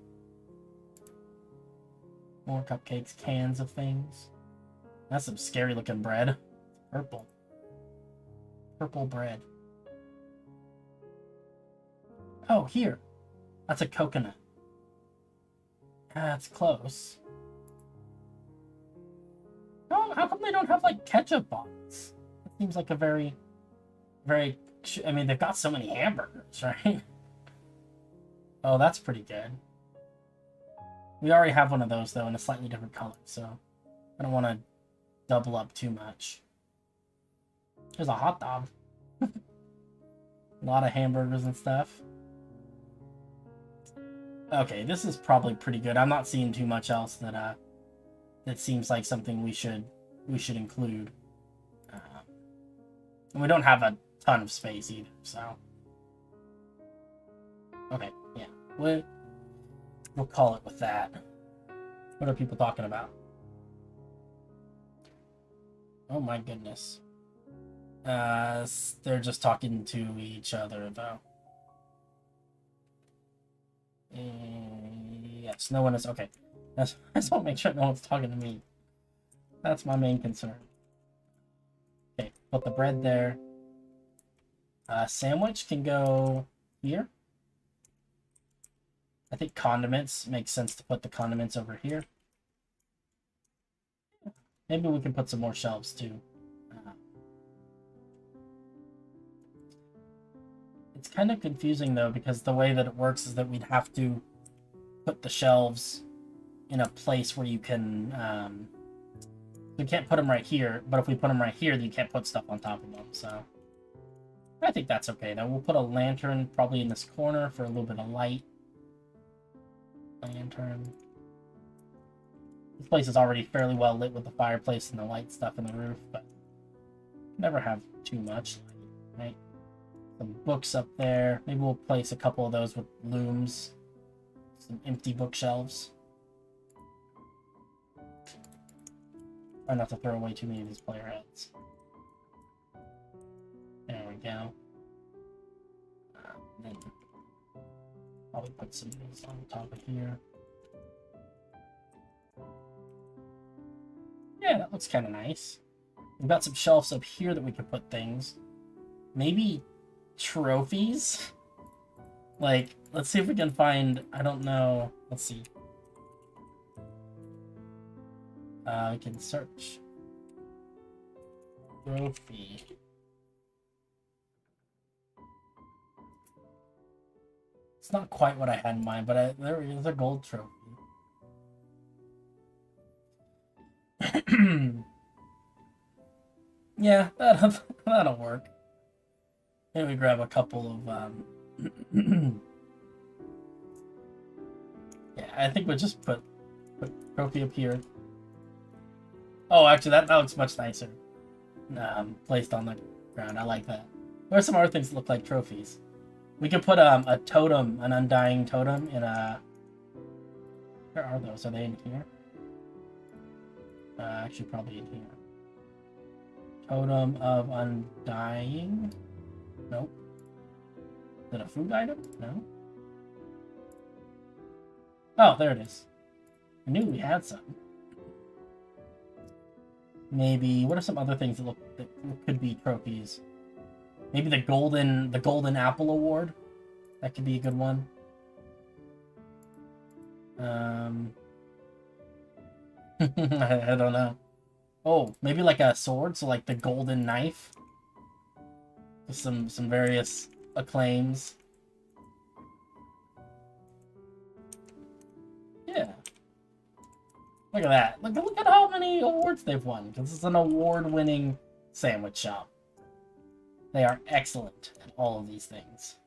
More cupcakes, cans of things. That's some scary looking bread. Purple. Purple bread. Oh, here. That's a coconut. That's close. Oh, how come they don't have, like, ketchup box? It seems like a very... I mean, they've got so many hamburgers, right? Oh, that's pretty good. We already have one of those, though, in a slightly different color, so I don't want to double up too much. There's a hot dog. A lot of hamburgers and stuff. Okay, this is probably pretty good. I'm not seeing too much else that seems like something we should include. And we don't have a ton of space either, so okay, yeah, we'll call it with that. What are people talking about? Oh my goodness. They're just talking to each other though. Yes, no one is okay. I just want to make sure no one's talking to me. That's my main concern. Okay, put the bread there. Sandwich can go here. I think condiments makes sense to put the condiments over here. Maybe we can put some more shelves too. It's kind of confusing though, because the way that it works is that we'd have to put the shelves in a place where you can, we can't put them right here, but if we put them right here, then you can't put stuff on top of them, so. I think that's okay though. We'll put a lantern probably in this corner for a little bit of light. Lantern. This place is already fairly well lit with the fireplace and the light stuff in the roof, but never have too much light, right? Some books up there. Maybe we'll place a couple of those with looms. Some empty bookshelves. Try not to throw away too many of these player heads. There we go. Then probably put some of these on top of here. Yeah, that looks kind of nice. We've got some shelves up here that we could put things. Maybe trophies? Like, let's see if we can find, I don't know. Let's see. We can search. Trophy. It's not quite what I had in mind, but there is a gold trophy. Yeah, that'll work. Maybe we grab a couple of yeah, I think we'll just put trophy up here. Oh, actually, that looks much nicer. Placed on the ground. I like that. There are some other things that look like trophies. We could put a totem, an undying totem, in a. Where are those? Are they in here? Actually, probably in here. Totem of undying. Nope. Is it a food item? No. Oh, there it is. I knew we had some. Maybe what are some other things that could be trophies? Maybe the golden apple award. That could be a good one. I don't know. Oh, maybe like a sword, so like the golden knife. With some various acclaims. Yeah. Look at that. Look at how many awards they've won. This is an award-winning sandwich shop. They are excellent at all of these things.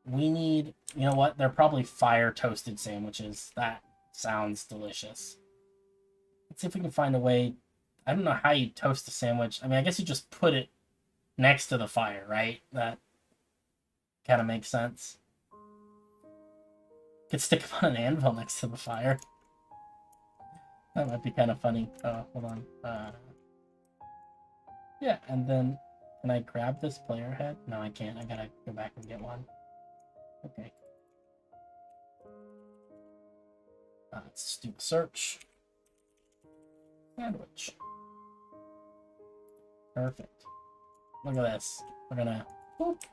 We need... You know what? They're probably fire-toasted sandwiches. That sounds delicious. Let's see if we can find a way... I don't know how you toast a sandwich. I mean, I guess you just put it next to the fire, right? That kind of makes sense. Could stick them on an anvil next to the fire. That might be kind of funny. Oh, hold on. Yeah, and then... Can I grab this player head? No, I can't. I gotta go back and get one. Okay. Let's do a search. Sandwich. Perfect. Look at this. We're gonna... Whoop.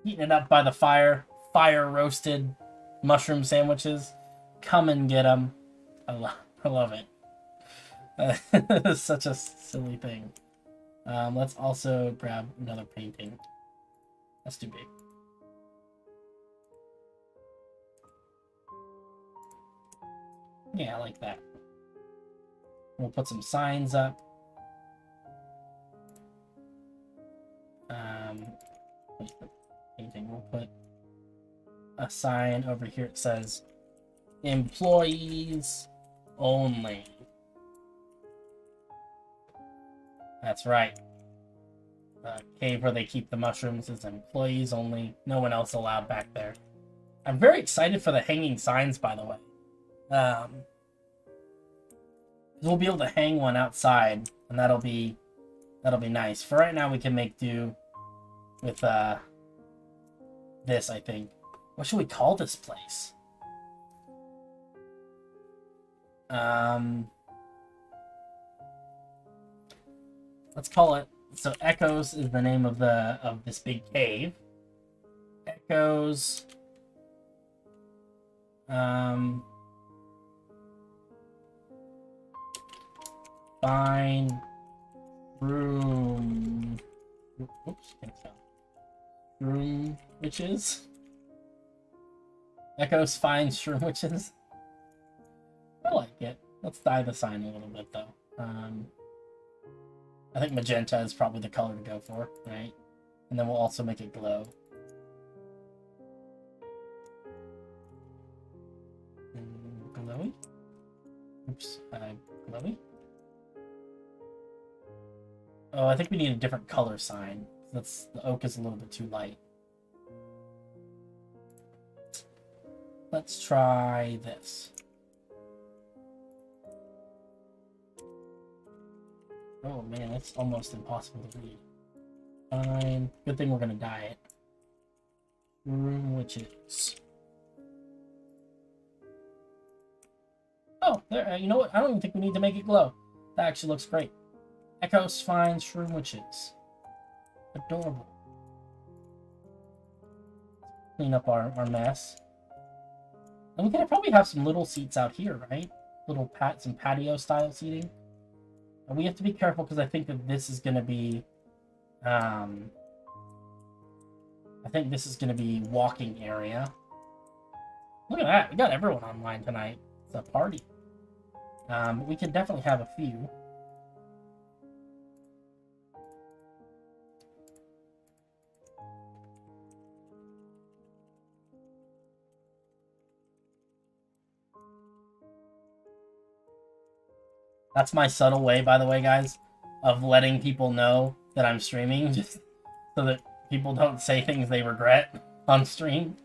Heating it up by the fire. Fire roasted mushroom sandwiches. Come and get them. I love it. It's such a silly thing. Let's also grab another painting. That's too big. Yeah, I like that. We'll put some signs up. Painting. We'll put a sign over here. It says employees only. That's right. The cave where they keep the mushrooms is employees only. No one else allowed back there. I'm very excited for the hanging signs, by the way. We'll be able to hang one outside, and that'll be nice. For right now, we can make do with this, I think. What should we call this place? Let's call it. So Echoes is the name of this big cave. Echoes. Fine room. Oops, can't spell. Room witches. Echoes find shroom witches. I like it. Let's dye the sign a little bit though. I think magenta is probably the color to go for, right? And then we'll also make it glow. Glowy? Oops, glowy? Oh, I think we need a different color sign. The oak is a little bit too light. Let's try this. Oh man, that's almost impossible to read. Fine. Good thing we're gonna dye it. Room witches. Oh, there. You know what? I don't even think we need to make it glow. That actually looks great. Echoes finds shroom witches. Adorable. Clean up our mess. And we could probably have some little seats out here, right? Some patio style seating. And we have to be careful because I think that this is going to be I think this is going to be walking area. Look at that. We got everyone online tonight. It's a party. But we could definitely have a few. That's my subtle way, by the way, guys, of letting people know that I'm streaming, just so that people don't say things they regret on stream.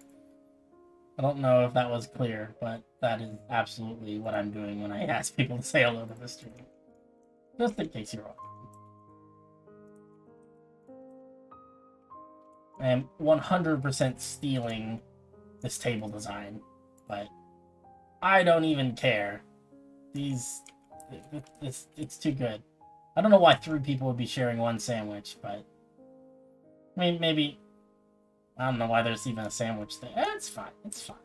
I don't know if that was clear, but that is absolutely what I'm doing when I ask people to say hello to the stream. Just in case you're wondering. I am 100% stealing this table design, but I don't even care. It's too good. I don't know why 3 people would be sharing one sandwich, but I mean, maybe, I don't know why there's even a sandwich there. It's fine. It's fine.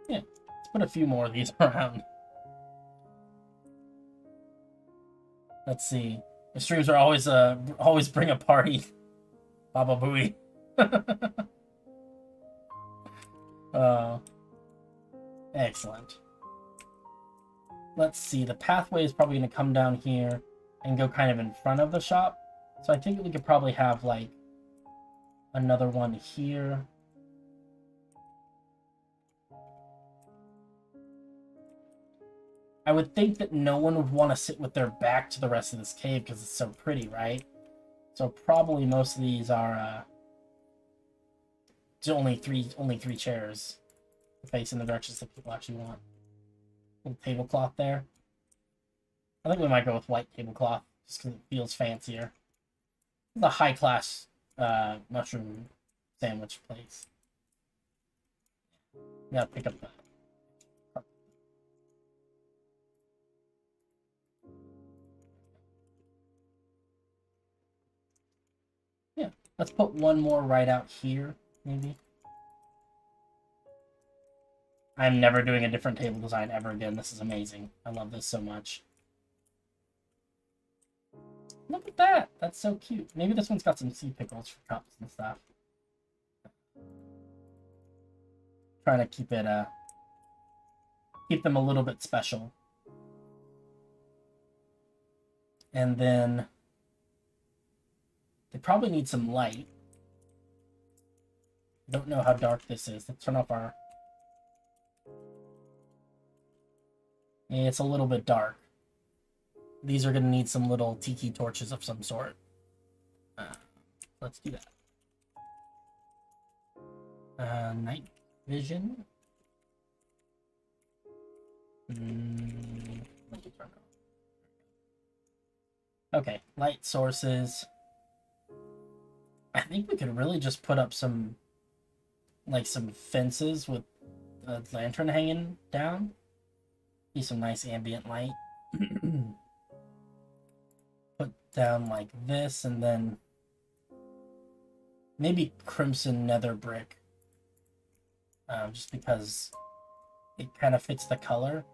Yeah, let's put a few more of these around. Let's see. The streams are always bring a party. Baba Booey. Excellent. Let's see. The pathway is probably going to come down here and go kind of in front of the shop. So I think we could probably have like another one here. I would think that no one would want to sit with their back to the rest of this cave because it's so pretty, right? So probably most of these are only three chairs facing the directions that people actually want. Little tablecloth there. I think we might go with white tablecloth just because it feels fancier. The high class mushroom sandwich place. Yeah, pick up that. Yeah, let's put one more right out here, maybe. I'm never doing a different table design ever again. This is amazing. I love this so much. Look at that. That's so cute. Maybe this one's got some sea pickles for cups and stuff. Trying to keep it keep them a little bit special. And then they probably need some light. I don't know how dark this is. Let's turn off our... Yeah, it's a little bit dark. These are going to need some little tiki torches of some sort. Let's do that. Night vision. Okay, light sources. I think we could really just put up some fences with a lantern hanging down. Be some nice ambient light. Put down like this, and then maybe crimson nether brick. Just because it kind of fits the color.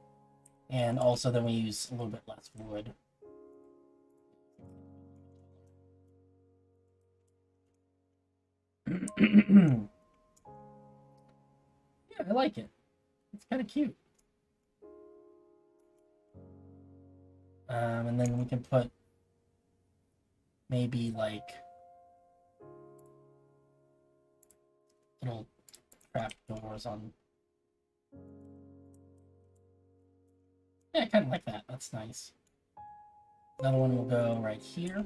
And also then we use a little bit less wood. Yeah, I like it. It's kind of cute. And then we can put maybe like little trap doors on. Yeah, I kind of like that. That's nice. Another one will go right here.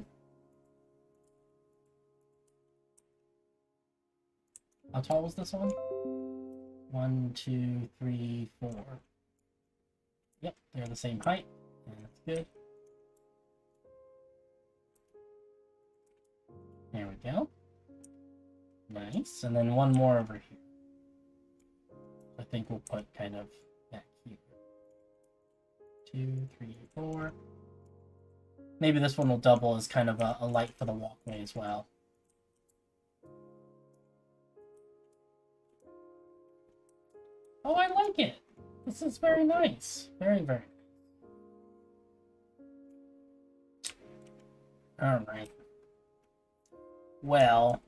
How tall was this one? 1, 2, 3, 4. Yep, they're the same height. That's good. There we go. Nice. And then one more over here. I think we'll put kind of back here. 2, 3, 4. Maybe this one will double as kind of a light for the walkway as well. Oh, I like it. This is very nice. Very, very nice. Alright. Well,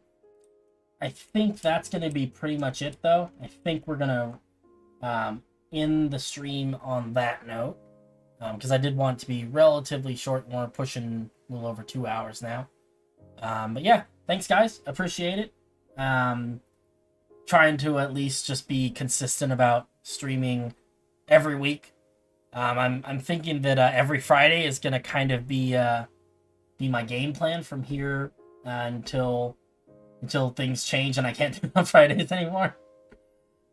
I think that's going to be pretty much it, though. I think we're going to end the stream on that note. Because I did want it to be relatively short. We're pushing a little over 2 hours now. But yeah, thanks, guys. Appreciate it. Trying to at least just be consistent about streaming every week. I'm thinking that every Friday is going to kind of be my game plan from here until things change and I can't do it on Fridays anymore.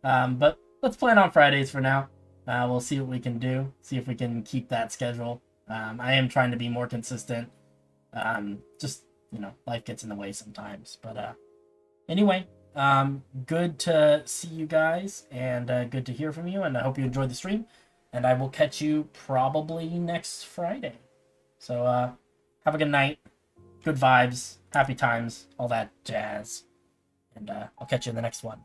But let's plan on Fridays for now. We'll see what we can do. See if we can keep that schedule. I am trying to be more consistent. Just, life gets in the way sometimes. But anyway, good to see you guys and good to hear from you. And I hope you enjoyed the stream. And I will catch you probably next Friday. So have a good night. Good vibes. Happy times. All that jazz. And I'll catch you in the next one.